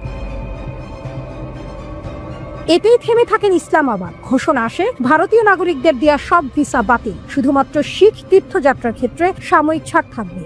এতেই থেমে থাকেন ইসলামাবাদ। ঘোষণা আসে, ভারতীয় নাগরিকদের দেয়া সব ভিসা বাতিল। শুধুমাত্র শিখ তীর্থযাত্রার ক্ষেত্রে সাময়িক ছাড় থাকবে।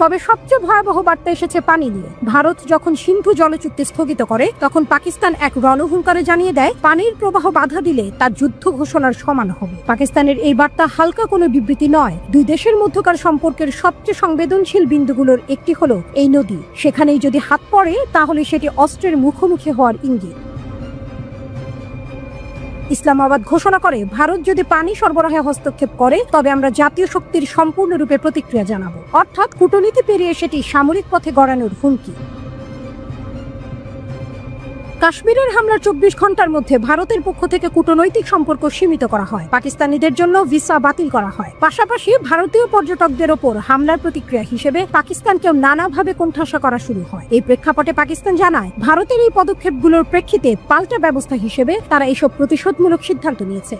তবে সবচেয়ে ভয়াবহ বার্তা এসেছে পানি নিয়ে। ভারত যখন সিন্ধু জল চুক্তি স্থগিত করে, তখন পাকিস্তান এক রণহুঙ্কারে জানিয়ে দেয়, পানির প্রবাহ বাধা দিলে তার যুদ্ধ ঘোষণার সমান হবে। পাকিস্তানের এই বার্তা হালকা কোনো বিবৃতি নয়। দুই দেশের মধ্যকার সম্পর্কের সবচেয়ে সংবেদনশীল বিন্দুগুলোর একটি হলো এই নদী। সেখানেই যদি হাত পড়ে তাহলে সেটি অস্ত্রের মুখোমুখি হওয়ার ইঙ্গিত। ইসলামাবাদ ঘোষণা করে, ভারত যদি পানি সরবরাহে হস্তক্ষেপ করে তবে আমরা জাতীয় শক্তির সম্পূর্ণরূপে প্রতিক্রিয়া জানাবো। অর্থাৎ কূটনীতি পেরিয়ে সেটি সামরিক পথে গড়ানোর হুমকি। কাশ্মীরের হামলার ২৪ ঘন্টার মধ্যে ভারতের পক্ষ থেকে কূটনৈতিক সম্পর্ক সীমিত করা হয়। পাকিস্তানিদের জন্য ভিসা বাতিল করা হয়। পাশাপাশি ভারতীয় পর্যটকদের ওপর হামলার প্রতিক্রিয়া হিসেবে পাকিস্তানকেও নানাভাবে কোণঠাসা করা শুরু হয়। এই প্রেক্ষাপটে পাকিস্তান জানায়, ভারতের এই পদক্ষেপগুলোর প্রেক্ষিতে পাল্টা ব্যবস্থা হিসেবে তারা এসব প্রতিশোধমূলক সিদ্ধান্ত নিয়েছে।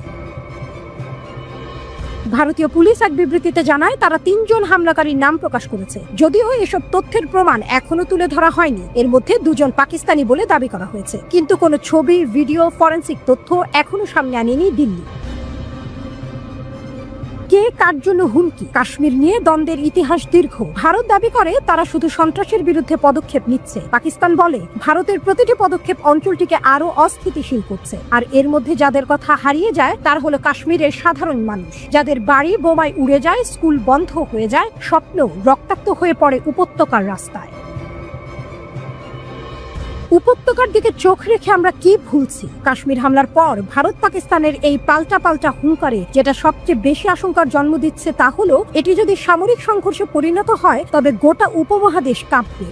ভারতীয় পুলিশ এক বিবৃতিতে জানায়, তারা ৩ জন হামলাকারীর নাম প্রকাশ করেছে। যদিও এসব তথ্যের প্রমাণ এখনো তুলে ধরা হয়নি। এর মধ্যে ২ জন পাকিস্তানি বলে দাবি করা হয়েছে, কিন্তু কোনো ছবি, ভিডিও, ফরেনসিক তথ্য এখনো সামনে আনেনি দিল্লি। কে কার জন্য হুমকি? কাশ্মীর নিয়ে দ্বন্দ্বের ইতিহাস দীর্ঘ। ভারত দাবি করে তারা শুধু সন্ত্রাসের বিরুদ্ধে পদক্ষেপ নিচ্ছে। পাকিস্তান বলে ভারতের প্রতিটি পদক্ষেপ অঞ্চলটিকে আরো অস্থিতিশীল করছে। আর এর মধ্যে যাদের কথা হারিয়ে যায় তার হলো কাশ্মীরের সাধারণ মানুষ, যাদের বাড়ি বোমায় উড়ে যায়, স্কুল বন্ধ হয়ে যায়, স্বপ্ন রক্তাক্ত হয়ে পড়ে উপত্যকার রাস্তায়। উপত্যকার দিকে চোখ রেখে আমরা কি ভুলছি? কাশ্মীর হামলার পর ভারত পাকিস্তানের এই পাল্টা হুঙ্কারে যেটা সবচেয়ে বেশি আশঙ্কার জন্ম দিচ্ছে তা হলো, এটি যদি সামরিক সংঘর্ষে পরিণত হয় তবে গোটা উপমহাদেশ কাঁপবে।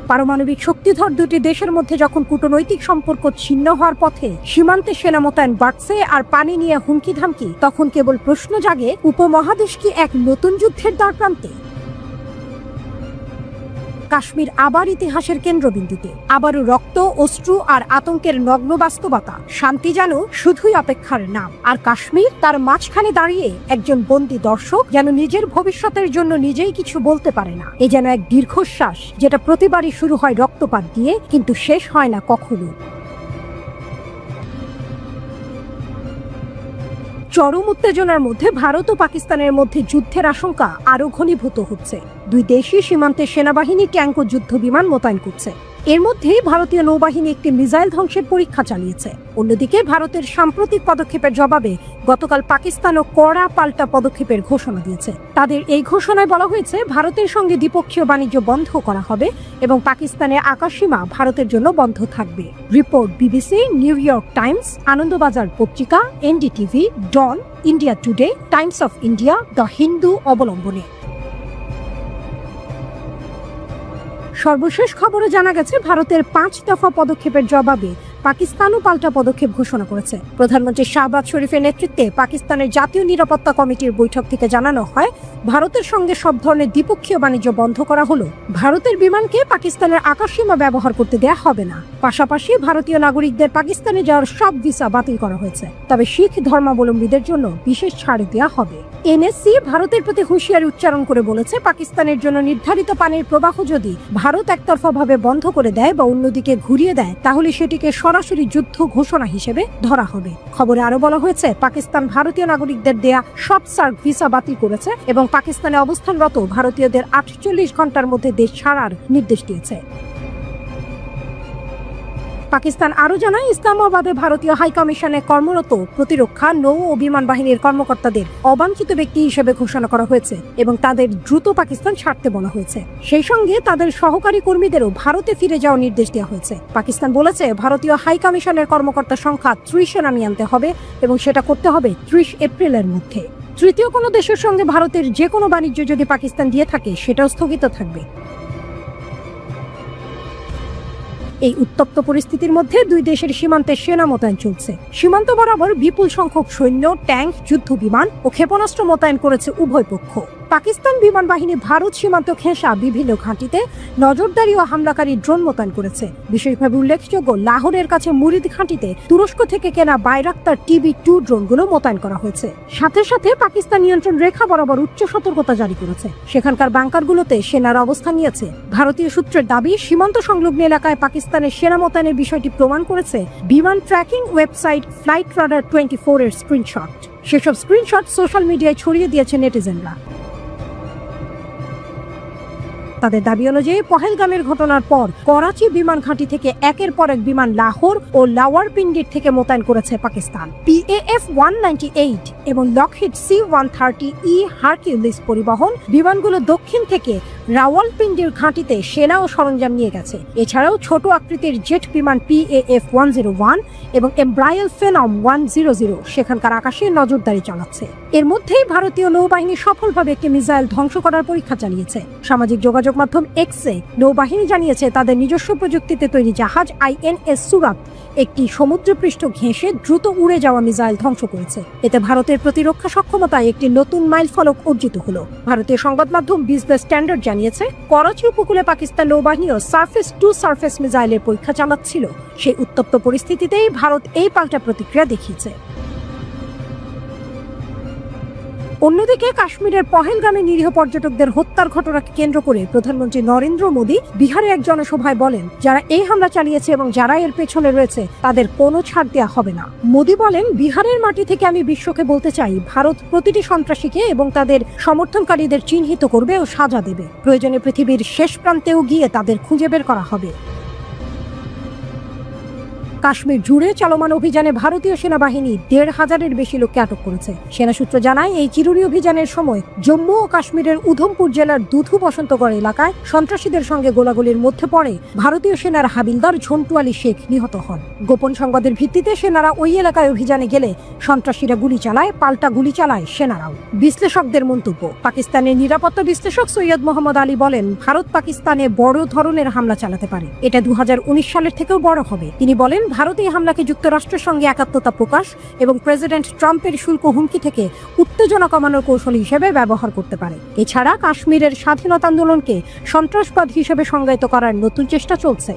পারমাণবিক শক্তিধর দুটি দেশের মধ্যে যখন কূটনৈতিক সম্পর্ক ছিন্ন হওয়ার পথে, সীমান্তে সেনা মোতায়েন বাড়ছে আর পানি নিয়ে হুমকি ধামকি, তখন কেবল প্রশ্ন জাগে, উপমহাদেশ কি এক নতুন যুদ্ধের দ্বারপ্রান্তে? কাশ্মীর আবার ইতিহাসের কেন্দ্রবিন্দুতে, আবারও রক্ত, অশ্রু আর আতঙ্কের নগ্ন বাস্তবতা। শান্তি যেন শুধুই অপেক্ষার নাম, আর কাশ্মীর তার মাঝখানে দাঁড়িয়ে একজন বন্দী দর্শক, যেন নিজের ভবিষ্যতের জন্য নিজেই কিছু বলতে পারে না। এ যেন এক দীর্ঘশ্বাস, যেটা প্রতিবারই শুরু হয় রক্তপাত দিয়ে, কিন্তু শেষ হয় না কখনো। চরম উত্তেজনার মধ্যে ভারত ও পাকিস্তানের মধ্যে যুদ্ধের আশঙ্কা আরও ঘনীভূত হচ্ছে। দুই দেশই সীমান্তে সেনাবাহিনী, ট্যাঙ্ক ও যুদ্ধ বিমান মোতায়েন করছে। এর মধ্যেই ভারতীয় নৌবাহিনী একটি মিসাইল ধ্বংসের পরীক্ষা চালিয়েছে। অন্যদিকে ভারতের সাম্প্রতিক পদক্ষেপের জবাবে গতকাল পাকিস্তানও কড়া পাল্টা পদক্ষেপের ঘোষণা দিয়েছে। তাদের এই ঘোষণায় বলা হয়েছে ভারতের সঙ্গে দ্বিপক্ষীয় বাণিজ্য বন্ধ করা হবে এবং পাকিস্তানের আকাশসীমা ভারতের জন্য বন্ধ থাকবে। Report BBC, New York Times, Anandabazar Patrika, NDTV, Dawn, India Today, Times of India, the Hindu অবলম্বনে। সর্বশেষ খবরে জানা গেছে ভারতের 5 দফা পদক্ষেপের জবাবে পাকিস্তানও পাল্টা পদক্ষেপ ঘোষণা করেছে। প্রধানমন্ত্রী শাহবাজ শরীফের নেতৃত্বে পাকিস্তানের জাতীয় নিরাপত্তা কমিটির বৈঠক থেকে জানানো হয় ভারতের সঙ্গে সব ধরনের দ্বিপক্ষীয় বাণিজ্য বন্ধ করা হলো। ভারতের বিমানকে পাকিস্তানের আকাশসীমা ব্যবহার করতে দেয়া হবে না। পাশাপাশি ভারতীয় নাগরিকদের পাকিস্তানে যাওয়ার সব ভিসা বাতিল করা হয়েছে। তবে শিখ ধর্মাবলম্বীদের জন্য বিশেষ ছাড় দেওয়া হবে। এনএসসি ভারতের প্রতি হুঁশিয়ারি উচ্চারণ করে বলেছে পাকিস্তানের জন্য নির্ধারিত পানির প্রবাহ যদি ভারত একতরফাভাবে বন্ধ করে দেয় বা অন্যদিকে ঘুরিয়ে দেয় তাহলে সেটিকে সরাসরি যুদ্ধ ঘোষণা হিসেবে ধরা হবে। খবরে আরো বলা হয়েছে পাকিস্তান ভারতীয় নাগরিকদের দেয়া সব সার্ক ভিসা বাতিল করেছে এবং পাকিস্তানে অবস্থানরত ভারতীয়দের 48 ঘন্টার মধ্যে দেশ ছাড়ার নির্দেশ দিয়েছে। পাকিস্তান আরও জানায় ইসলামাবাদে ভারতীয় হাইকমিশনে কর্মরত প্রতিরক্ষা, নৌ ও বিমান বাহিনীর কর্মকর্তাদের অবাঞ্ছিত ব্যক্তি হিসেবে ঘোষণা করা হয়েছে এবং তাদের দ্রুত পাকিস্তান ছাড়তে বলা হয়েছে। সেই সঙ্গে তাদের সহকারী কর্মীদেরও ভারতে ফিরে যাওয়ার নির্দেশ দেওয়া হয়েছে। পাকিস্তান বলেছে ভারতীয় হাইকমিশনের কর্মকর্তা সংখ্যা 30-এ নামিয়ে আনতে হবে এবং সেটা করতে হবে 30 এপ্রিলের মধ্যে। তৃতীয় কোনো দেশের সঙ্গে ভারতের যে কোনো বাণিজ্য যদি পাকিস্তান দিয়ে থাকে সেটাও স্থগিত থাকবে। এই উত্তপ্ত পরিস্থিতির মধ্যে দুই দেশের সীমান্তে সেনা মোতায়েন চলছে। সীমান্ত বরাবর বিপুল সংখ্যক সৈন্য, ট্যাঙ্ক, যুদ্ধ বিমান ও ক্ষেপণাস্ত্র মোতায়েন করেছে উভয় পক্ষ। পাকিস্তান বিমান বাহিনী ভারত সীমান্ত ঘেঁষা বিভিন্ন ঘাঁটিতে নজরদারি ও হামলাকারী ড্রোন মোতায়েন করেছে। বিশেষভাবে উল্লেখযোগ্য লাহোরের কাছে মুরিদ ঘাঁটিতে তুরস্ক থেকে কেনা বাইরাক্তার TB2 ড্রোনগুলো মোতায়েন করা হয়েছে। সাথে সাথে পাকিস্তান নিয়ন্ত্রণ রেখা বরাবর উচ্চ সতর্কতা জারি করেছে। সেখানকার বাংকারগুলোতে সেনারা অবস্থান নিয়েছে। ভারতীয় সূত্রের দাবি সীমান্ত সংলগ্ন এলাকায় পাকিস্তানের সেনা মোতায়েনের বিষয়টি প্রমাণ করেছে বিমান ট্র্যাকিং ওয়েবসাইট ফ্লাইট রাডার 24 এর স্ক্রিনশট। সেসব স্ক্রিনশট সোশ্যাল মিডিয়ায় ছড়িয়ে দিয়েছে নেটিজেনরা। তাদের দাবি অনুযায়ী পহেলগামের ঘটনার পর করাচি বিমান ঘাঁটি থেকে একের পর এক বিমান লাহোর ও লাওয়ারপিন্ডির থেকে মোতায়েন করেছে পাকিস্তান। PAF-198 এবং লকহিড C-130E হারকিউলিস পরিবহন বিমানগুলো দক্ষিণ থেকে রাওয়ালপিন্ডির ঘাঁটিতে সেনা ও সরঞ্জাম নিয়ে গেছে। এছাড়াও ছোট আকৃতির জেট বিমান PAF-101 এবং এমব্রায়েল ফেনম 100 সেখানকার আকাশে নজরদারি চালাচ্ছে। এর মধ্যেই ভারতীয় নৌবাহিনী সফলভাবে একটি মিসাইল ধ্বংস করার পরীক্ষা চালিয়েছে। সামাজিক যোগাযোগ মাধ্যম এক্সে নৌবাহিনী জানিয়েছে তাদের নিজস্ব প্রযুক্তিতে তৈরি জাহাজ INS সুরাত একটি সমুদ্রপৃষ্ঠ ঘেঁষে দ্রুত উড়ে যাওয়া মিসাইল ধ্বংস করেছে। এতে ভারতের প্রতিরক্ষা সক্ষমতায় একটি নতুন মাইলফলক অর্জিত হলো। ভারতীয় সংবাদ মাধ্যম বিজনেস স্ট্যান্ডার্ড জানিয়েছে করাচি উপকূলে পাকিস্তান নৌবাহিনীও সার্ফেস টু সার্ফেস মিসাইলের পরীক্ষা চালাচ্ছিল। সেই উত্তপ্ত পরিস্থিতিতেই ভারত এই পাল্টা প্রতিক্রিয়া দেখিয়েছে। অন্যদিকে কাশ্মীরের পহেলগামে নিরীহ পর্যটকদের হত্যার ঘটনাকে কেন্দ্র করে প্রধানমন্ত্রী নরেন্দ্র মোদী বিহারে এক জনসভায় বলেন যারা এই হামলা চালিয়েছে এবং যারা এর পেছনে রয়েছে তাদের কোনো ছাড় দেওয়া হবে না। মোদী বলেন বিহারের মাটি থেকে আমি বিশ্বকে বলতে চাই ভারত প্রতিটি সন্ত্রাসীকে এবং তাদের সমর্থনকারীদের চিহ্নিত করবে ও সাজা দেবে। প্রয়োজনে পৃথিবীর শেষ প্রান্তেও গিয়ে তাদের খুঁজে বের করা হবে। কাশ্মীর জুড়ে চলমান অভিযানে ভারতীয় সেনাবাহিনী 1,500-এর বেশি লোককে আটক করেছে। সেনা সূত্র জানায় এই চিরুরি অভিযানের সময় জম্মু ও কাশ্মীরের উধমপুর জেলার দুধু বসন্তগড় এলাকায় সন্ত্রাসীদের সঙ্গে গোলাগুলির মধ্যে পড়ে ভারতীয় সেনার হাবিলদার ঝন্টু আলী শেখ নিহত হন। গোপন সংবাদের ভিত্তিতে সেনারা ওই এলাকায় অভিযানে গেলে সন্ত্রাসীরা গুলি চালায়, পাল্টা গুলি চালায় সেনারাও। বিশ্লেষকদের মন্তব্য, পাকিস্তানের নিরাপত্তা বিশ্লেষক সৈয়দ মোহাম্মদ আলী বলেন ভারত পাকিস্তানে বড় ধরনের হামলা চালাতে পারে। এটা 2019 সালের থেকেও বড় হবে। তিনি বলেন ভারত এই হামলাকে যুক্তরাষ্ট্রের সঙ্গে একাত্মতা প্রকাশ এবং প্রেসিডেন্ট ট্রাম্পের শুল্ক হুমকি থেকে উত্তেজনা কমানোর কৌশল হিসেবে ব্যবহার করতে পারে। এছাড়া কাশ্মীরের স্বাধীনতা আন্দোলনকে সন্ত্রাসবাদ হিসেবে সংজ্ঞায়িত করার নতুন চেষ্টা চলছে।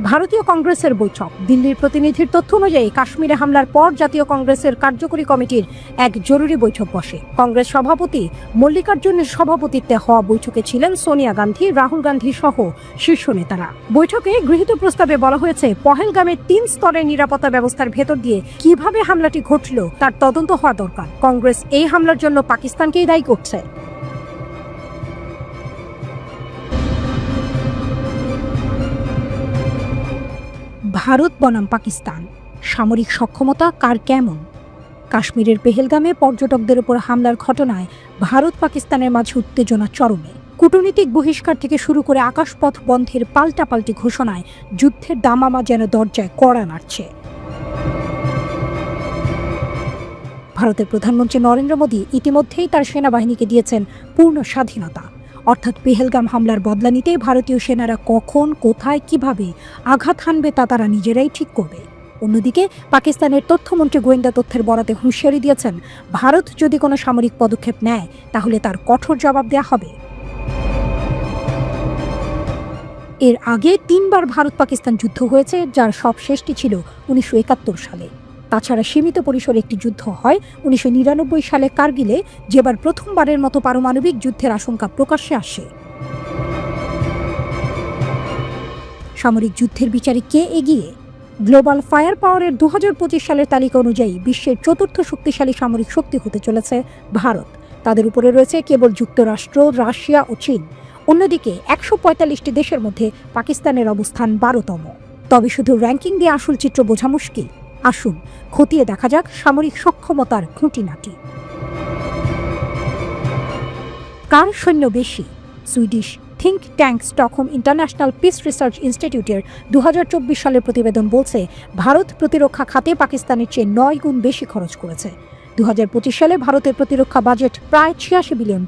ভারতীয় কংগ্রেসের বৈঠক। দিল্লির প্রতিনিধির তথ্য অনুযায়ী কাশ্মীরে হামলার পর জাতীয় কংগ্রেসের কার্যকরী কমিটির এক জরুরি বৈঠক বসে। কংগ্রেস সভাপতি মল্লিকার্জুনের সভাপতিত্বে হওয়া বৈঠকে ছিলেন সোনিয়া গান্ধী, রাহুল গান্ধী সহ শীর্ষ নেতারা। বৈঠকে গৃহীত প্রস্তাবে বলা হয়েছে, পহেলগামে 3 স্তরের নিরাপত্তা ব্যবস্থার ভেতর দিয়ে কিভাবে হামলাটি ঘটল তার তদন্ত হওয়া দরকার। কংগ্রেস এই হামলার জন্য পাকিস্তানকেই দায়ী করছে। ভারত বনাম পাকিস্তান, সামরিক সক্ষমতা কার কেমন? কাশ্মীরের পেহেলগামে পর্যটকদের উপর হামলার ঘটনায় ভারত পাকিস্তানের মাঝে উত্তেজনা চরমে। কূটনীতিক বহিষ্কার থেকে শুরু করে আকাশপথ বন্ধের পাল্টাপাল্টি ঘোষণায় যুদ্ধের দামামা যেন দরজায় কড়া নাড়ছে। ভারতের প্রধানমন্ত্রী নরেন্দ্র মোদী ইতিমধ্যেই তার সেনাবাহিনীকে দিয়েছেন পূর্ণ স্বাধীনতা, অর্থাৎ পেহেলগাম হামলার বদলা নিতে ভারতীয় সেনারা কখন, কোথায়, কিভাবে আঘাত হানবে তা তারা নিজেরাই ঠিক করবে। অন্যদিকে পাকিস্তানের তথ্যমন্ত্রী গোয়েন্দা তথ্যের বরাতে হুঁশিয়ারি দিয়েছেন, ভারত যদি কোনো সামরিক পদক্ষেপ নেয় তাহলে তার কঠোর জবাব দেওয়া হবে। এর আগে 3 বার ভারত পাকিস্তান যুদ্ধ হয়েছে, যার সব শেষটি ছিল 1971 সালে। তাছাড়া সীমিত পরিসরে একটি যুদ্ধ হয় 1999 সালে কার্গিলে, যেবার প্রথমবারের মতো পারমাণবিক যুদ্ধের আশঙ্কা প্রকাশ্যে আসে। সামরিক যুদ্ধের বিচারে কে এগিয়ে? গ্লোবাল ফায়ার পাওয়ারের 2025 সালের তালিকা অনুযায়ী বিশ্বের 4র্থ শক্তিশালী সামরিক শক্তি হতে চলেছে ভারত। তাদের উপরে রয়েছে কেবল যুক্তরাষ্ট্র, রাশিয়া ও চীন। অন্যদিকে 145টি দেশের মধ্যে পাকিস্তানের অবস্থান 12তম। তবে শুধু র্যাঙ্কিং দিয়ে আসল চিত্র বোঝা মুশকিল। আসুন খতিয়ে দেখা যাক সামরিক সক্ষমতার খুঁটিনাটি। কার সৈন্য বেশি? Swedish think tank Stockholm international piece research ইনস্টিটিউটের 2024 সালের প্রতিবেদন বলছে, ভারত প্রতিরক্ষা খাতে পাকিস্তানের চেয়ে 9 গুণ বেশি খরচ করেছে। 2025 সালে ভারতের প্রতিরক্ষা বাজেট প্রায় $86 বিলিয়ন,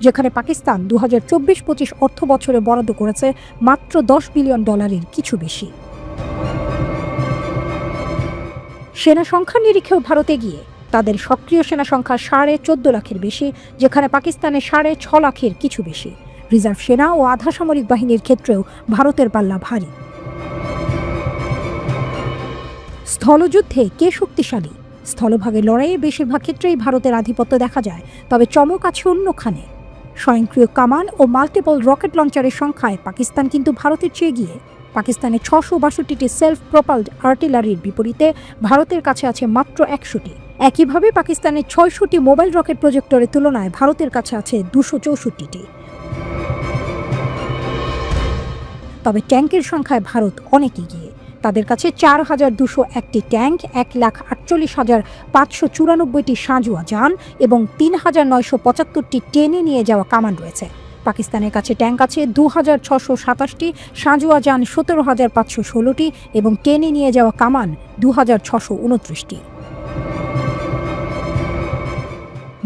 যেখানে পাকিস্তান 2024-25 অর্থ বছরে বরাদ্দ করেছে মাত্র $10 বিলিয়ন কিছু বেশি। সেনা সংখ্যার নিরিখেও ভারত এগিয়ে। তাদের সক্রিয় সেনা সংখ্যা 14.5 লাখের বেশি, যেখানে পাকিস্তানের 6.5 লাখের কিছু বেশি। রিজার্ভ সেনা ও আধা সামরিক বাহিনীর ক্ষেত্রেও ভারতের পাল্লা ভারী। স্থলযুদ্ধে কে শক্তিশালী? স্থলভাগের লড়াইয়ে বেশিরভাগ ক্ষেত্রেই ভারতের আধিপত্য দেখা যায়, তবে চমক আছে অন্যখানে। স্বয়ংক্রিয় কামান ও মাল্টিপল রকেট লঞ্চারের সংখ্যায় পাকিস্তান কিন্তু ভারতের চেয়ে এগিয়ে। পাকিস্তানের 662টি সেলফ প্রপালড আর্টিলারির বিপরীতে ভারতের কাছে আছে মাত্র 100টি। একইভাবে পাকিস্তানের 600টি মোবাইল রকেট প্রজেক্টরের তুলনায় ভারতের কাছে আছে 264টি। তবে ট্যাঙ্কের সংখ্যায় ভারত অনেক এগিয়ে। তাদের কাছে 4201টি ট্যাঙ্ক, 1,48,594টি সাঁজোয়া যান এবং 3,975টি টেনে নিয়ে যাওয়া কামান রয়েছে। পাকিস্তানের কাছে ট্যাঙ্ক আছে 2,627টি, সাঁজোয়া যান 17,516টি এবং টেনে নিয়ে যাওয়া কামান 2,629টি।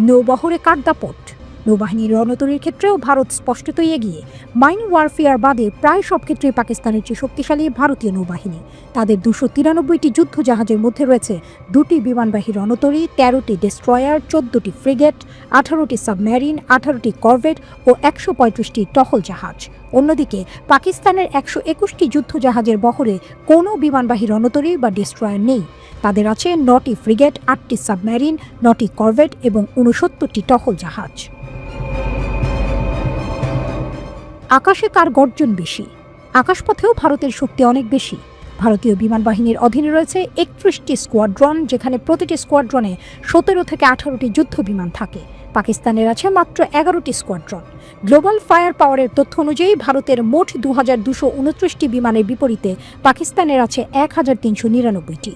নৌবহরে কার দাপট? নৌবাহিনীর রণতরীর ক্ষেত্রেও ভারত স্পষ্টতই এগিয়ে। মাইন ওয়ারফেয়ার বাদে প্রায় সব ক্ষেত্রেই পাকিস্তানের চেয়ে শক্তিশালী ভারতীয় নৌবাহিনী। তাদের 293টি যুদ্ধ জাহাজের মধ্যে রয়েছে 2টি বিমানবাহী রণতরী, 13টি ডেস্ট্রয়ার, 14টি ফ্রিগেট, 18টি সাবমেরিন, 18টি করভেট ও 135টি টহল জাহাজ। অন্যদিকে পাকিস্তানের 121টি যুদ্ধ জাহাজের বহরে কোনো বিমানবাহী রণতরী বা ডেস্ট্রয়ার নেই। তাদের আছে 9টি ফ্রিগেট, 8টি সাবমেরিন, 9টি করভেট এবং 69টি টহল জাহাজ। আকাশে কার গর্জন বেশি? আকাশপথেও ভারতের শক্তি অনেক বেশি। ভারতীয় বিমান বাহিনীর অধীনে রয়েছে 31টি স্কোয়াড্রন, যেখানে প্রতিটি স্কোয়াড্রনে 17 থেকে 18টি যুদ্ধ বিমান থাকে। পাকিস্তানের আছে মাত্র 11টি স্কোয়াড্রন। গ্লোবাল ফায়ার পাওয়ারের তথ্য অনুযায়ী ভারতের মোট 2229টি বিমানের বিপরীতে পাকিস্তানের আছে 1399টি।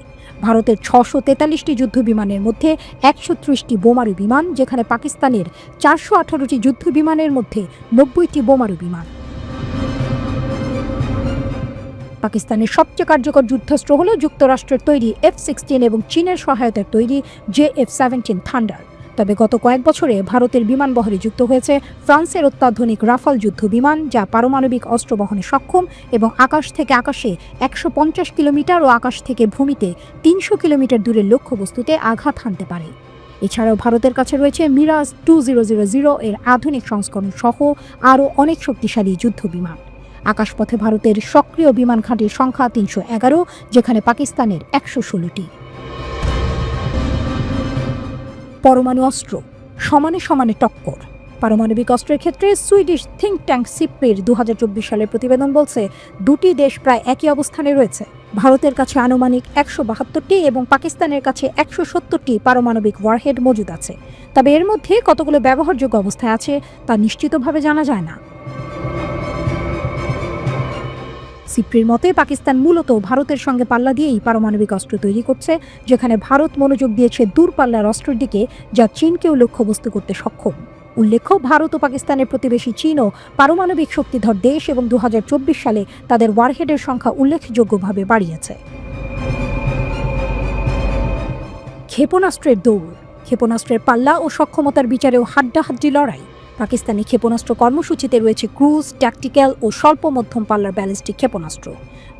ভারতের 643টি যুদ্ধ বিমানের মধ্যে 130টি বোমারু বিমান, যেখানে পাকিস্তানের 418টি যুদ্ধ বিমানের মধ্যে 90টি বোমারু বিমান। পাকিস্তানের সবচেয়ে কার্যকর যুদ্ধাস্ত্র হল যুক্তরাষ্ট্রের তৈরি F-16 এবং চীনের সহায়তায় তৈরি JF-17 থান্ডার। তবে গত কয়েক বছরে ভারতের বিমান বহরে যুক্ত হয়েছে ফ্রান্সের অত্যাধুনিক রাফাল যুদ্ধ বিমান, যা পারমাণবিক অস্ত্র বহনে সক্ষম এবং আকাশ থেকে আকাশে 150 কিলোমিটার ও আকাশ থেকে ভূমিতে 300 কিলোমিটার দূরের লক্ষ্যবস্তুতে আঘাত হানতে পারে। এছাড়াও ভারতের কাছে রয়েছে মিরাজ 2000 এর আধুনিক সংস্করণ সহ আরও অনেক শক্তিশালী যুদ্ধ বিমান। আকাশপথে ভারতের সক্রিয় বিমান ঘাঁটির সংখ্যা 311, যেখানে পাকিস্তানের 116টি। পরমাণু অস্ত্র সমানে সমানে টক্কর। পারমাণবিক অস্ত্রের ক্ষেত্রে সুইডিশ থিঙ্ক ট্যাঙ্ক সিপ্রির 2024 সালের প্রতিবেদন বলছে দুটি দেশ প্রায় একই অবস্থানে রয়েছে। ভারতের কাছে আনুমানিক 172টি এবং পাকিস্তানের কাছে 170টি পারমাণবিক ওয়ারহেড মজুদ আছে। তবে এর মধ্যে কতগুলো ব্যবহারযোগ্য অবস্থায় আছে তা নিশ্চিতভাবে জানা যায় না। সিপ্রির মতে পাকিস্তান মূলত ভারতের সঙ্গে পাল্লা দিয়েই পারমাণবিক অস্ত্র তৈরি করছে, যেখানে ভারত মনোযোগ দিয়েছে দূরপাল্লার অস্ত্রের দিকে, যা চীনকেও লক্ষ্যবস্তু করতে সক্ষম। উল্লেখ্য, ভারত ও পাকিস্তানের প্রতিবেশী চীনও পারমাণবিক শক্তিধর দেশ এবং 2024 সালে তাদের ওয়ারহেডের সংখ্যা উল্লেখযোগ্যভাবে বাড়িয়েছে। ক্ষেপণাস্ত্রের দৌড়। ক্ষেপণাস্ত্রের পাল্লা ও সক্ষমতার বিচারেও হাড্ডাহাড্ডি লড়াই। পাকিস্তানি ক্ষেপণাস্ত্র কর্মসূচিতে রয়েছে ক্রুজ, ট্যাকটিক্যাল ও স্বল্প মধ্যম পাল্লার ব্যালিস্টিক ক্ষেপণাস্ত্র।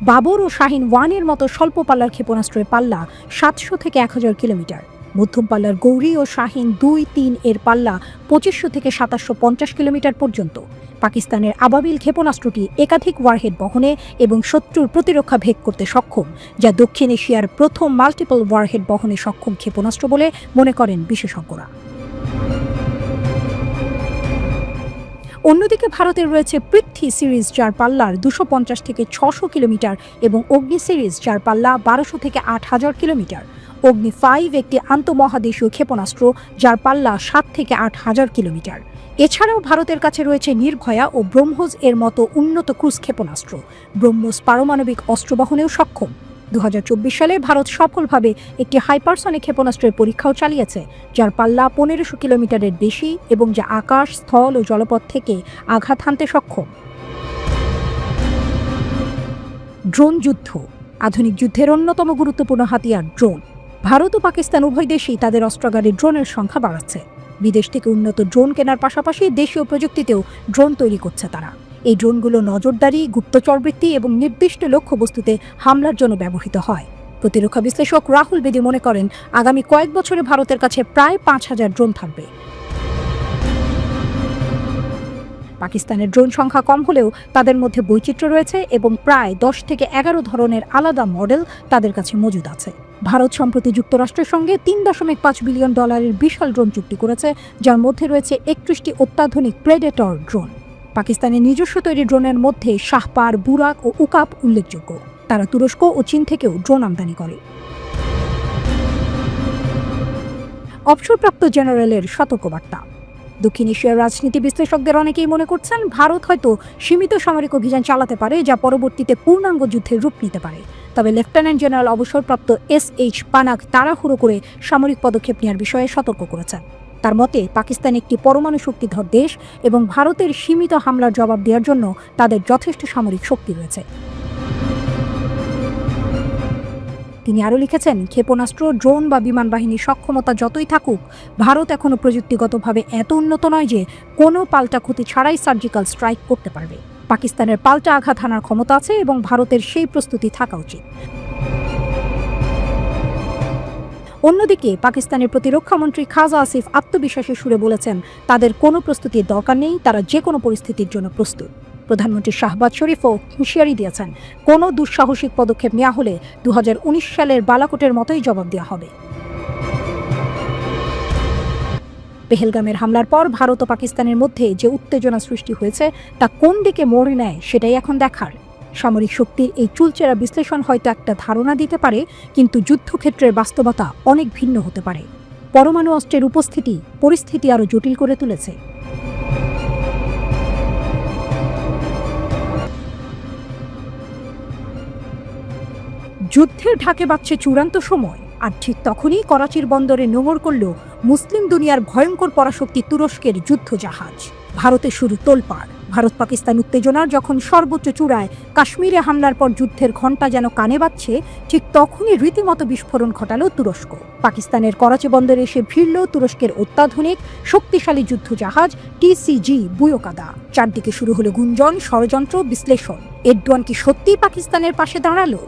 বাবর ও শাহিন 1-এর মতো স্বল্প পাল্লার ক্ষেপণাস্ত্রের পাল্লা 700 থেকে 1000 কিলোমিটার। মধ্যম পাল্লার গৌরী ও শাহিন 2-3 এর পাল্লা 2500 থেকে 2750 কিলোমিটার পর্যন্ত। পাকিস্তানের আবাবিল ক্ষেপণাস্ত্রটি একাধিক ওয়ারহেড বহনে এবং শত্রুর প্রতিরক্ষা ভেদ করতে সক্ষম, যা দক্ষিণ এশিয়ার প্রথম মাল্টিপল ওয়ারহেড বহনে সক্ষম ক্ষেপণাস্ত্র বলে মনে করেন বিশেষজ্ঞরা। অন্যদিকে ভারতের রয়েছে পৃথ্বী সিরিজ, যার পাল্লার 250 থেকে 600 কিলোমিটার এবং অগ্নি সিরিজ, যার পাল্লা 1200 থেকে 8000 কিলোমিটার। অগ্নি 5 একটি আন্তঃমহাদেশীয় ক্ষেপণাস্ত্র, যার পাল্লা 7 থেকে 8000 কিলোমিটার। এছাড়াও ভারতের কাছে রয়েছে নির্ভয়া ও ব্রহ্মোস এর মতো উন্নত ক্রুজ ক্ষেপণাস্ত্র। ব্রহ্মোস পারমাণবিক অস্ত্র বহনেও সক্ষম। 2024 সালে ভারত সফলভাবে একটি হাইপারসনিক ক্ষেপণাস্ত্রের পরীক্ষাও চালিয়েছে, যার পাল্লা 1500 কিলোমিটারের বেশি এবং যা আকাশ, স্থল ও জলপথ থেকে আঘাত হানতে সক্ষম। ড্রোন যুদ্ধ। আধুনিক যুদ্ধের অন্যতম গুরুত্বপূর্ণ হাতিয়ার ড্রোন। ভারত ও পাকিস্তান উভয় দেশেই তাদের অস্ত্রাগারে ড্রোনের সংখ্যা বাড়াচ্ছে। বিদেশ থেকে উন্নত ড্রোন কেনার পাশাপাশি দেশীয় প্রযুক্তিতেও ড্রোন তৈরি করছে তারা। এই ড্রোনগুলো নজরদারি, গুপ্তচরবৃত্তি এবং নির্দিষ্ট লক্ষ্যবস্তুতে হামলার জন্য ব্যবহৃত হয়। প্রতিরক্ষা বিশ্লেষক রাহুল বেদি মনে করেন, আগামী কয়েক বছরে ভারতের কাছে প্রায় 5000 ড্রোন থাকবে। পাকিস্তানের ড্রোন সংখ্যা কম হলেও তাদের মধ্যে বৈচিত্র্য রয়েছে এবং প্রায় 10 থেকে 11 ধরনের আলাদা মডেল তাদের কাছে মজুদ আছে। ভারত সম্প্রতি যুক্তরাষ্ট্রের সঙ্গে $3.5 বিলিয়ন বিশাল ড্রোন চুক্তি করেছে, যার মধ্যে রয়েছে 31টি অত্যাধুনিক প্রেডেটর ড্রোন। পাকিস্তানের নিজস্ব তৈরি ড্রোনের মধ্যে শাহপার, বুরাক ও উকাপ উল্লেখযোগ্য। তারা তুরস্ক ও চীন থেকেও ড্রোন আমদানি করে। অবসরপ্রাপ্ত জেনারেলের সতর্কবার্তা। দক্ষিণ এশিয়ার রাজনীতি বিশ্লেষকদের অনেকেই মনে করছেন, ভারত হয়তো সীমিত সামরিক অভিযান চালাতে পারে, যা পরবর্তীতে পূর্ণাঙ্গ যুদ্ধের রূপ নিতে পারে। তবে লেফটেন্যান্ট জেনারেল অবসরপ্রাপ্ত SH পানাক তাড়াহুড়ো করে সামরিক পদক্ষেপ নেওয়ার বিষয়ে সতর্ক করেছেন। তার মতে, পাকিস্তান একটি পরমাণু শক্তিধর দেশ এবং ভারতের সীমিত হামলার জবাব দেওয়ার জন্য তাদের যথেষ্ট সামরিক শক্তি রয়েছে। তিনি আরও লিখেছেন, ক্ষেপণাস্ত্র, ড্রোন বা বিমান বাহিনীর সক্ষমতা যতই থাকুক, ভারত এখনও প্রযুক্তিগতভাবে এত উন্নত নয় যে কোনো পাল্টা ক্ষতি ছাড়াই সার্জিক্যাল স্ট্রাইক করতে পারবে। পাকিস্তানের পাল্টা আঘাত হানার ক্ষমতা আছে এবং ভারতের সেই প্রস্তুতি থাকা উচিত। অন্যদিকে পাকিস্তানের প্রতিরক্ষামন্ত্রী খাজা আসিফ আত্মবিশ্বাসের সুরে বলেছেন, তাদের কোনো প্রস্তুতির দরকার নেই, তারা যে কোনো পরিস্থিতির জন্য প্রস্তুত। প্রধানমন্ত্রী শাহবাজ শরীফও হুঁশিয়ারি দিয়েছেন, কোনো দুঃসাহসিক পদক্ষেপ নেওয়া হলে 2019 সালের বালাকোটের মতোই জবাব দেওয়া হবে। পেহেলগামের হামলার পর ভারত ও পাকিস্তানের মধ্যে যে উত্তেজনা সৃষ্টি হয়েছে তা কোন দিকে মোড় নেয় সেটাই এখন দেখার। সামরিক শক্তির এই চুলচেরা বিশ্লেষণ হয়তো একটা ধারণা দিতে পারে, কিন্তু যুদ্ধক্ষেত্রের বাস্তবতা অনেক ভিন্ন হতে পারে। পরমাণু অস্ত্রের উপস্থিতি পরিস্থিতি আরও জটিল করে তুলেছে। যুদ্ধের ঢাকে বাজছে চূড়ান্ত সময়, আর ঠিক তখনই করাচির বন্দরে নোঙর করল মুসলিম দুনিয়ার ভয়ঙ্কর পরাশক্তি তুরস্কের যুদ্ধ জাহাজ। ভারতে শুরু তোলপাড়। ভারত পাকিস্তান উত্তেজনার যখন সর্বোচ্চ চূড়ায়, কাশ্মীরে হামলার পর যুদ্ধের ঘণ্টা যেন কানে বাজছে, ঠিক তখনই রীতিমতো বিস্ফোরণ ঘটালো তুরস্ক। পাকিস্তানের করাচি বন্দরে এসে ভিড়ল তুরস্কের অত্যাধুনিক শক্তিশালী যুদ্ধ জাহাজ TCG বুয়োকাদা। চারদিকে শুরু হলো গুঞ্জন, ষড়যন্ত্র, বিশ্লেষণ। এরদোয়ান কি সত্যিই পাকিস্তানের পাশে দাঁড়ালো?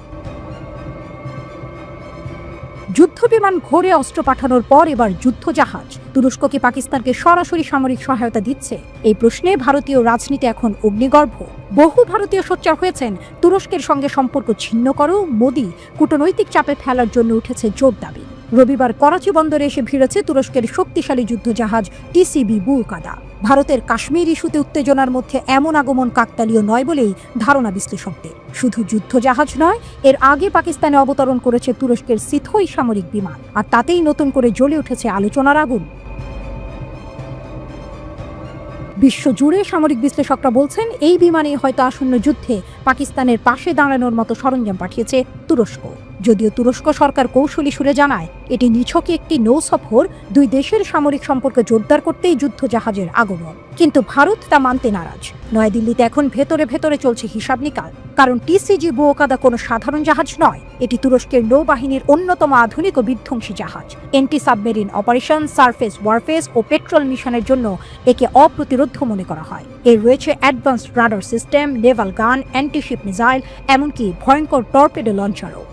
যুদ্ধ বিমান ঘোরে অস্ত্র পাঠানোর পর এবার যুদ্ধ জাহাজ। তুরস্ক কি পাকিস্তানকে সরাসরি সামরিক সহায়তা দিচ্ছে? এই প্রশ্নে ভারতীয় রাজনীতি এখন অগ্নিগর্ভ। বহু ভারতীয় সোচ্চার হয়েছেন তুরস্কের সঙ্গে সম্পর্ক ছিন্ন করো, মোদি কূটনৈতিক চাপে ফেলার জন্য উঠেছে জোর দাবি। রবিবার করাচি বন্দরে এসে ভিড়েছে তুরস্কের শক্তিশালী যুদ্ধজাহাজ টিসিবি বুকাদা। ভারতের কাশ্মীর ইস্যুতে উত্তেজনার মধ্যে এমন আগমন কাকতালীয় নয় বলেই ধারণা বিশ্লেষকদের। শুধু যুদ্ধজাহাজ নয়, এর আগে পাকিস্তানে অবতরণ করেছে তুরস্কের সিথোই সামরিক বিমান, আর তাতেই নতুন করে জ্বলে উঠেছে আলোচনার আগুন। বিশ্বজুড়ে সামরিক বিশ্লেষকরা বলছেন এই বিমানে হয়তো আসন্ন যুদ্ধে পাকিস্তানের পাশে দাঁড়ানোর মতো সরঞ্জাম পাঠিয়েছে তুরস্ক। যদিও তুরস্ক সরকার কৌশলী সুরে জানায় এটি নিছকই একটি নৌ সফর, দুই দেশের সামরিক সম্পর্ক জোরদার করতেই যুদ্ধজাহাজের আগমন। কিন্তু ভারত তা মানতে নারাজ। নয়াদিল্লিতে এখন ভেতরে ভেতরে চলছে হিসাব নিকাশ, কারণ টিসিজি বুকাদা কোনো সাধারণ জাহাজ নয়। এটি তুরস্কের নৌবাহিনীর অন্যতম আধুনিক ও বিধ্বংসী জাহাজ। Anti submarine operation, surface warfare ও পেট্রোল মিশনের জন্য একে অপ্রতিরোধ্য মনে করা হয়। এর রয়েছে অ্যাডভান্সড রাডার সিস্টেম, নেভাল গান, অ্যান্টিশিপ মিসাইল, এমনকি ভয়ঙ্কর টর্পেডো লঞ্চারও।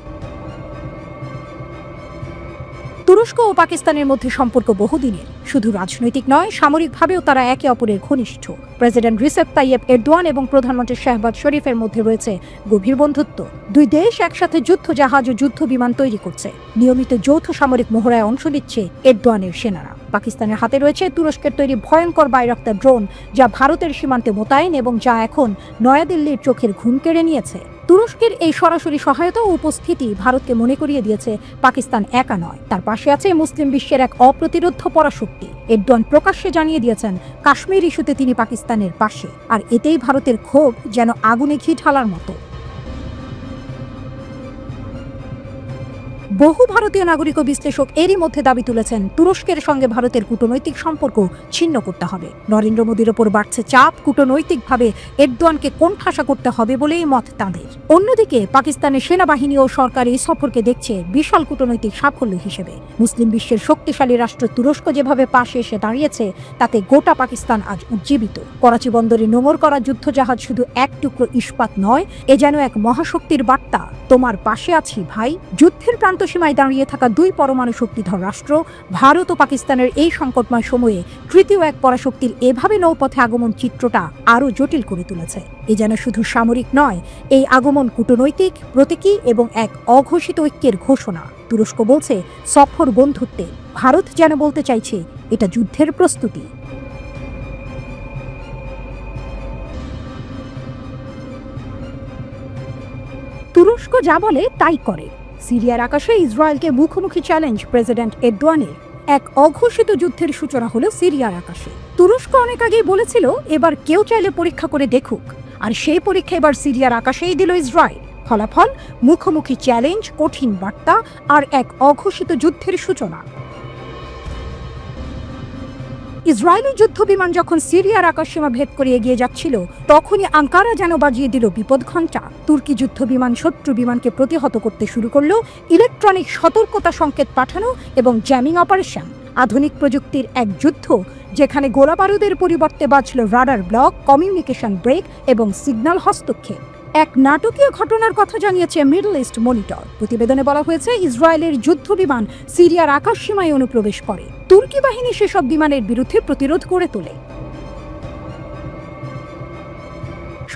তুরস্ক ও পাকিস্তানের মধ্যে সম্পর্ক বহুদিনের। শুধু রাজনৈতিক নয়, সামরিকভাবেও তারা একে অপরের ঘনিষ্ঠ। প্রেসিডেন্ট রিসেপ তাইয়েপ এরদোয়ান এবং প্রধানমন্ত্রী শাহবাজ শরীফের মধ্যে রয়েছে গভীর বন্ধুত্ব। দুই দেশ একসাথে যুদ্ধজাহাজ ও যুদ্ধ বিমান তৈরি করছে। নিয়মিত যৌথ সামরিক মহড়ায় অংশ নিচ্ছে এরদোয়ানের সেনারা। পাকিস্তানের হাতে রয়েছে তুরস্কের তৈরি ভয়ঙ্কর বাইরাক্তার ড্রোন, যা ভারতের সীমান্তে মোতায়েন এবং যা এখন নয়াদিল্লির চোখের ঘুম কেড়ে নিয়েছে। তুরস্কের এই সরাসরি সহায়তা ও উপস্থিতি ভারতকে মনে করিয়ে দিয়েছে পাকিস্তান একা নয়, তার পাশে আছে মুসলিম বিশ্বের এক অপ্রতিরোধ্য পরাশক্তি। এরদোয়ান প্রকাশ্যে জানিয়ে দিয়েছেন কাশ্মীর ইস্যুতে তিনি পাকিস্তানের পাশে, আর এতেই ভারতের ক্ষোভ যেন আগুনে ঘি ঢালার মতো। বহু ভারতীয় নাগরিক ও বিশ্লেষক এরই মধ্যে দাবি তুলেছেন তুরস্কের সঙ্গে ভারতের কূটনৈতিক সম্পর্ক ছিন্ন করতে হবে। নরেন্দ্র মোদীর ওপর বাড়ছে চাপ, কূটনৈতিকভাবে এরদোয়ানকে কোণঠাসা করতে হবে বলেই মত তাঁদের। অন্যদিকে পাকিস্তানের সেনাবাহিনী ও সরকার এই সফরকে দেখছে বিশাল কূটনৈতিক সাফল্য হিসেবে। মুসলিম বিশ্বের শক্তিশালী রাষ্ট্র তুরস্ক যেভাবে পাশে এসে দাঁড়িয়েছে, তাতে গোটা পাকিস্তান আজ উজ্জীবিত। করাচি বন্দরে নোঙর করা যুদ্ধজাহাজ শুধু এক টুকরো ইস্পাত নয়, এ যেন এক মহাশক্তির বার্তা, তোমার পাশে আছি ভাই। যুদ্ধের সীমায় দাঁড়িয়ে থাকা দুই পরমাণু শক্তিধর রাষ্ট্র, ভারত ও পাকিস্তানের এই সংকটময় সময়ে তৃতীয় এক পরাশক্তির এভাবে নৌপথে আগমন চিত্রটা আরও জটিল করে তুলেছে। এ যেন শুধু সামরিক নয়, এই আগমন কূটনৈতিক, প্রতীকী এবং এক অঘোষিত ঐক্যের ঘোষণা। তুরস্ক বলছে সফর বন্ধুত্বে, ভারত যেন বলতে চাইছে এটা যুদ্ধের প্রস্তুতি। তুরস্ক যা বলে তাই করে। সিরিয়ার আকাশে ইসরায়েলকে মুখোমুখি চ্যালেঞ্জ প্রেসিডেন্ট এরদোয়ানের। এক অঘোষিত যুদ্ধের সূচনা হলো সিরিয়ার আকাশে। তুরস্ক অনেক আগেই বলেছিল এবার কেউ চাইলে পরীক্ষা করে দেখুক, আর সেই পরীক্ষা এবার সিরিয়ার আকাশেই দিল ইসরায়েল। ফলাফল মুখোমুখি চ্যালেঞ্জ, কঠিন বার্তা আর এক অঘোষিত যুদ্ধের সূচনা। ইসরায়েলি যুদ্ধ বিমান যখন সিরিয়ার আকাশসীমা ভেদ করে এগিয়ে যাচ্ছিল, তখনই আঙ্কারা যেন বাজিয়ে দিল বিপদ ঘণ্টা। তুর্কি যুদ্ধ বিমান শত্রু বিমানকে প্রতিহত করতে শুরু করলো, ইলেকট্রনিক সতর্কতা সংকেত পাঠানো এবং জ্যামিং অপারেশন। আধুনিক প্রযুক্তির এক যুদ্ধ যেখানে গোলাবারুদের পরিবর্তে বাজল রাডার ব্লক, কমিউনিকেশন ব্রেক এবং সিগন্যাল হস্তক্ষেপ। এক নাটকীয় ঘটনার কথা জানিয়েছে মিডল ইস্ট মনিটর। প্রতিবেদনে বলা হয়েছে ইসরায়েলের যুদ্ধ বিমান সিরিয়ার আকাশসীমায় অনুপ্রবেশ করে। তুর্কি বাহিনী সেসব বিমানের বিরুদ্ধে প্রতিরোধ গড়ে তোলে।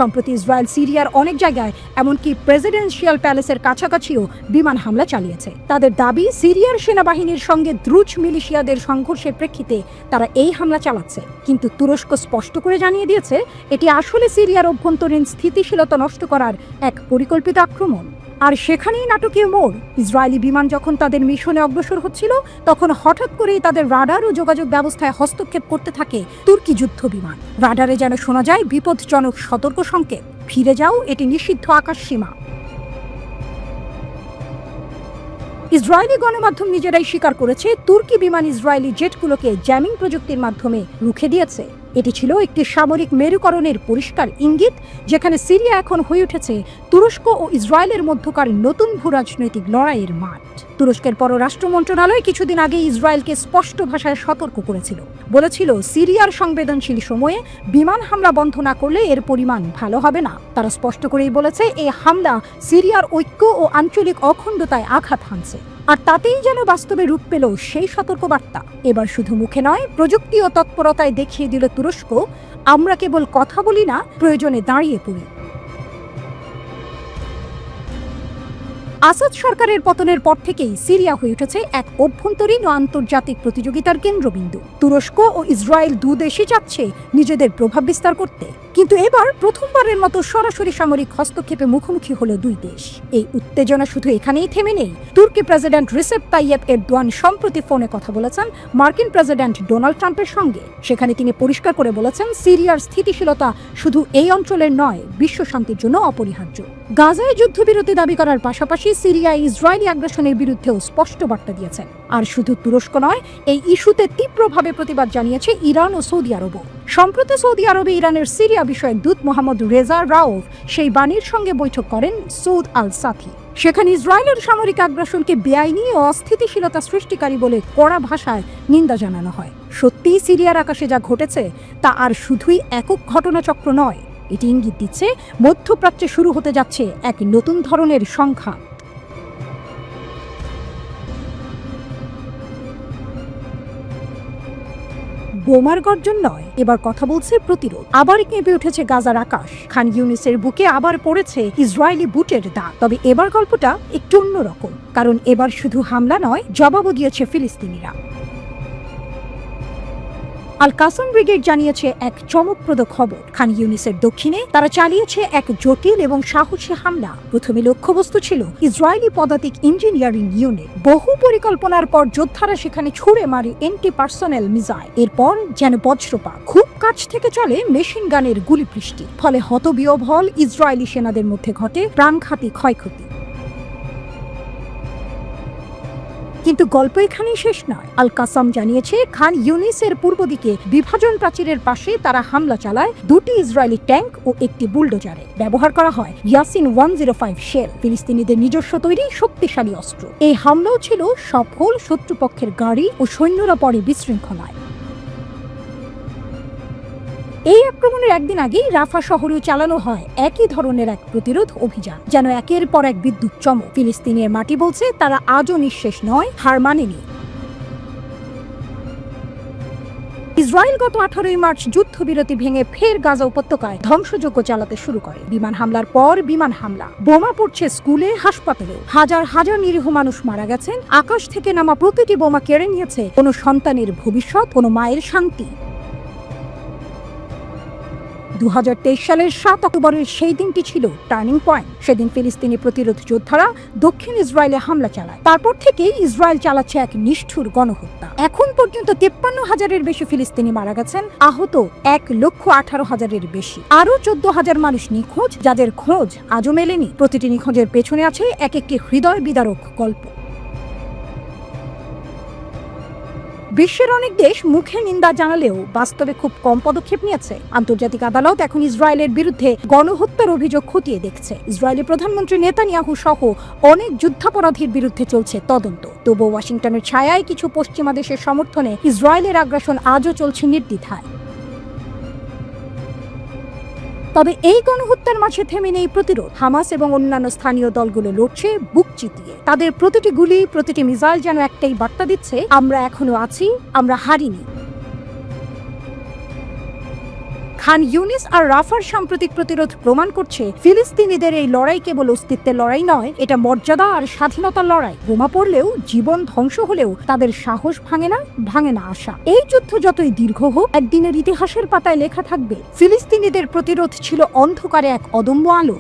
সম্প্রতি ইসরায়েল সিরিয়ার অনেক জায়গায়, এমনকি প্রেসিডেন্সিয়াল প্যালেসের কাছাকাছিও বিমান হামলা চালিয়েছে। তাদের দাবি, সিরিয়ার সেনাবাহিনীর সঙ্গে দ্রুজ মিলিশিয়াদের সংঘর্ষের প্রেক্ষিতে তারা এই হামলা চালাচ্ছে। কিন্তু তুরস্ক স্পষ্ট করে জানিয়ে দিয়েছে এটি আসলে সিরিয়ার অভ্যন্তরীণ স্থিতিশীলতা নষ্ট করার এক পরিকল্পিত আক্রমণ। আর সেখানেই নাটকীয় মোড়। ইসরায়েলি বিমান যখন তাদের মিশনে অগ্রসর হচ্ছিল, তখন হঠাৎ করেই তাদের রাডার ও যোগাযোগ ব্যবস্থায় হস্তক্ষেপ করতে থাকে তুর্কি যুদ্ধ বিমান। রাডারে যেন শোনা যায় বিপদজনক সতর্ক সংকেত, ফিরে যাও, এটি নিষিদ্ধ আকাশসীমা। ইসরায়েলি গণমাধ্যম নিজেরাই স্বীকার করেছে তুর্কি বিমান ইসরায়েলি জেটগুলোকে জ্যামিং প্রযুক্তির মাধ্যমে রুখে দিয়েছে। এটি ছিল একটি সামরিক মেরুকরণের পরিষ্কার ইঙ্গিত, যেখানে সিরিয়া এখন হয়ে উঠেছে তুরস্ক ও ইসরায়েলের মধ্যকার নতুন ভূরাজনৈতিক লড়াইয়ের মাঠ। তুরস্কের পররাষ্ট্র মন্ত্রণালয় কিছুদিন আগে ইসরায়েলকে স্পষ্ট ভাষায় সতর্ক করেছিল, বলেছিল সিরিয়ার সংবেদনশীল সময়ে বিমান হামলা বন্ধ না করলে এর পরিমাণ ভালো হবে না। তারা স্পষ্ট করেই বলেছে এই হামলা সিরিয়ার ঐক্য ও আঞ্চলিক অখণ্ডতায় আঘাত হানছে। আর তাতেই যেন বাস্তবে রূপ পেল সেই সতর্কবার্তা। এবার শুধু মুখে নয়, প্রযুক্তি ও তৎপরতায় দেখিয়ে দিল তুরস্ক, আমরা কেবল কথা বলি না, প্রয়োজনে দাঁড়িয়ে পড়ি। আসাদ সরকারের পতনের পর থেকেই সিরিয়া হয়ে উঠেছে এক অভ্যন্তরীণ ও আন্তর্জাতিক প্রতিযোগিতার কেন্দ্রবিন্দু। তুরস্ক ও ইসরায়েল দুদেশই চাচ্ছে নিজেদের প্রভাব বিস্তার করতে, কিন্তু এবার প্রথমবারের মতো সরাসরি সামরিক হস্তক্ষেপে মুখোমুখি হলো দুই দেশ। এই উত্তেজনা শুধু এখানেই থেমে নেই। তুর্কি প্রেসিডেন্ট রিসেপ তাইয়েপ এরদোয়ান সম্প্রতি ফোনে কথা বলেছেন মার্কিন প্রেসিডেন্ট ডোনাল্ড ট্রাম্পের সঙ্গে। সেখানে তিনি পরিষ্কার করে বলেছেন, সিরিয়ার স্থিতিশীলতা শুধু এই অঞ্চলের নয়, বিশ্ব শান্তির জন্য অপরিহার্য। গাজায় যুদ্ধবিরতি দাবি করার পাশাপাশি সিরিয়ায় ইসরায়েলি আগ্রাসনের বিরুদ্ধেও স্পষ্ট বার্তা দিয়েছেন। আর শুধু তুরস্ক নয়, এই ইস্যুতে তীব্রভাবে প্রতিবাদ জানিয়েছে ইরান ও সৌদি আরবও। সম্প্রতি সৌদি আরবে ইরানের সিরিয়া বিষয়ক দূত মোহাম্মদ রেজা রাউফ সেই বাণীর সঙ্গে বৈঠক করেন সৌদ আল সাথী। সেখানে ইসরায়েলের সামরিক আগ্রাসনকে বেআইনি ও অস্থিতিশীলতা সৃষ্টিকারী বলে কড়া ভাষায় নিন্দা জানানো হয়। সত্যিই সিরিয়ার আকাশে যা ঘটেছে তা আর শুধুই একক ঘটনাচক্র নয়, এটি ইঙ্গিত দিচ্ছে মধ্যপ্রাচ্যে শুরু হতে যাচ্ছে এক নতুন ধরনের সংঘাত। বোমার গর্জন নয়, এবার কথা বলছে প্রতিরোধ। আবার কেঁপে উঠেছে গাজার আকাশ। খান ইউনিসের বুকে আবার পড়েছে ইসরায়েলি বুটের দাগ। তবে এবার গল্পটা একটু অন্যরকম, কারণ এবার শুধু হামলা নয়, জবাবও দিয়েছে ফিলিস্তিনিরা। আল কাসম ব্রিগেড জানিয়েছে এক চমকপ্রদ খবর। খান ইউনিসের দক্ষিণে তারা চালিয়েছে এক জটিল এবং সাহসী হামলা। প্রথমে লক্ষ্যবস্তু ছিল ইসরায়েলি পদাতিক ইঞ্জিনিয়ারিং ইউনিট। বহু পরিকল্পনার পর যোদ্ধারা সেখানে ছুড়ে মারে এন্টি পার্সোনেল মিসাইল। এরপর যেন বজ্রপাত, খুব কাছ থেকে চলে মেশিন গানের গুলি বৃষ্টি। ফলে হতবিহ্বল ইসরায়েলি সেনাদের মধ্যে ঘটে প্রাণঘাতী ক্ষয়ক্ষতি। কিন্তু গল্প এখানেই শেষ নয়। আল কাসাম জানিয়েছে, খান ইউনিসের পূর্ব দিকে বিভাজন প্রাচীরের পাশে তারা হামলা চালায় দুটি ইসরায়েলি ট্যাঙ্ক ও একটি বুলডোজারে। ব্যবহার করা হয় ইয়াসিন 105 শেল, ফিলিস্তিনিদের নিজস্ব তৈরি শক্তিশালী অস্ত্র। এই হামলাও ছিল সফল। শত্রুপক্ষের গাড়ি ও সৈন্যরা পরে বিশৃঙ্খলায়। এই আক্রমণের একদিন আগেই রাফা শহরেও চালানো হয় একই ধরনের এক প্রতিরোধ অভিযান, যেন একের পর এক বিদ্যুৎ চমক। ফিলিস্তিনের মাটি বলছে তারা আজও নিঃশেষ নয়, হার মানেনি। ইসরায়েল গত 18 মার্চ যুদ্ধবিরতি ভেঙে ফের গাজা উপত্যকায় ধ্বংসযজ্ঞ চালাতে শুরু করে। বিমান হামলার পর বিমান হামলা, বোমা পড়ছে স্কুলে, হাসপাতালেও। হাজার হাজার নিরীহ মানুষ মারা গেছেন। আকাশ থেকে নামা প্রতিটি বোমা কেড়ে নিয়েছে কোনো সন্তানের ভবিষ্যৎ, কোনো মায়ের শান্তি। 2023 সালের 7 অক্টোবরের সেই দিনটি ছিল টার্নিং পয়েন্ট। সেদিন ফিলিস্তিনি প্রতিরোধ যোদ্ধারা দক্ষিণ ইসরায়েলে হামলা চালায়। তারপর থেকেই ইসরায়েল চালাচ্ছে এক নিষ্ঠুর গণহত্যা। এখন পর্যন্ত 53,000-এর বেশি ফিলিস্তিনি মারা গেছেন, আহত 1,18,000-এর বেশি। আরও 14,000 মানুষ নিখোঁজ, যাদের খোঁজ আজও মেলেনি। প্রতিটি নিখোঁজের পেছনে আছে এক একটি হৃদয় বিদারক গল্প। বিশ্বের অনেক দেশ মুখে নিন্দা জানালেও বাস্তবে খুব কম পদক্ষেপ নিয়েছে। আন্তর্জাতিক আদালত এখন ইসরায়েলের বিরুদ্ধে গণহত্যার অভিযোগ খতিয়ে দেখছে। ইসরায়েলি প্রধানমন্ত্রী নেতানিয়াহু সহ অনেক যুদ্ধাপরাধীর বিরুদ্ধে চলছে তদন্ত। তবুও ওয়াশিংটনের ছায়ায় কিছু পশ্চিমা দেশের সমর্থনে ইসরায়েলের আগ্রাসন আজও চলছে নির্দ্বিধায়। তবে এই গণহত্যার মাঝে থেমে নেই প্রতিরোধ। হামাস এবং অন্যান্য স্থানীয় দলগুলো লড়ছে বুক চিতিয়ে। তাদের প্রতিটি গুলি, প্রতিটি মিসাইল যেন একটাই বার্তা দিচ্ছে, আমরা এখনো আছি, আমরা হারিনি। খান ইউনিস আর রাফার সাম্প্রতিক প্রতিরোধ প্রমাণ করছে ফিলিস্তিনিদের এই লড়াই কেবল অস্তিত্বের লড়াই নয়, এটা মর্যাদা আর স্বাধীনতার লড়াই। বোমা পড়লেও, জীবন ধ্বংস হলেও তাদের সাহস ভাঙে না আশা। এই যুদ্ধ যতই দীর্ঘ হোক, একদিনের ইতিহাসের পাতায় লেখা থাকবে ফিলিস্তিনিদের প্রতিরোধ ছিল অন্ধকারে এক অদম্য আলো।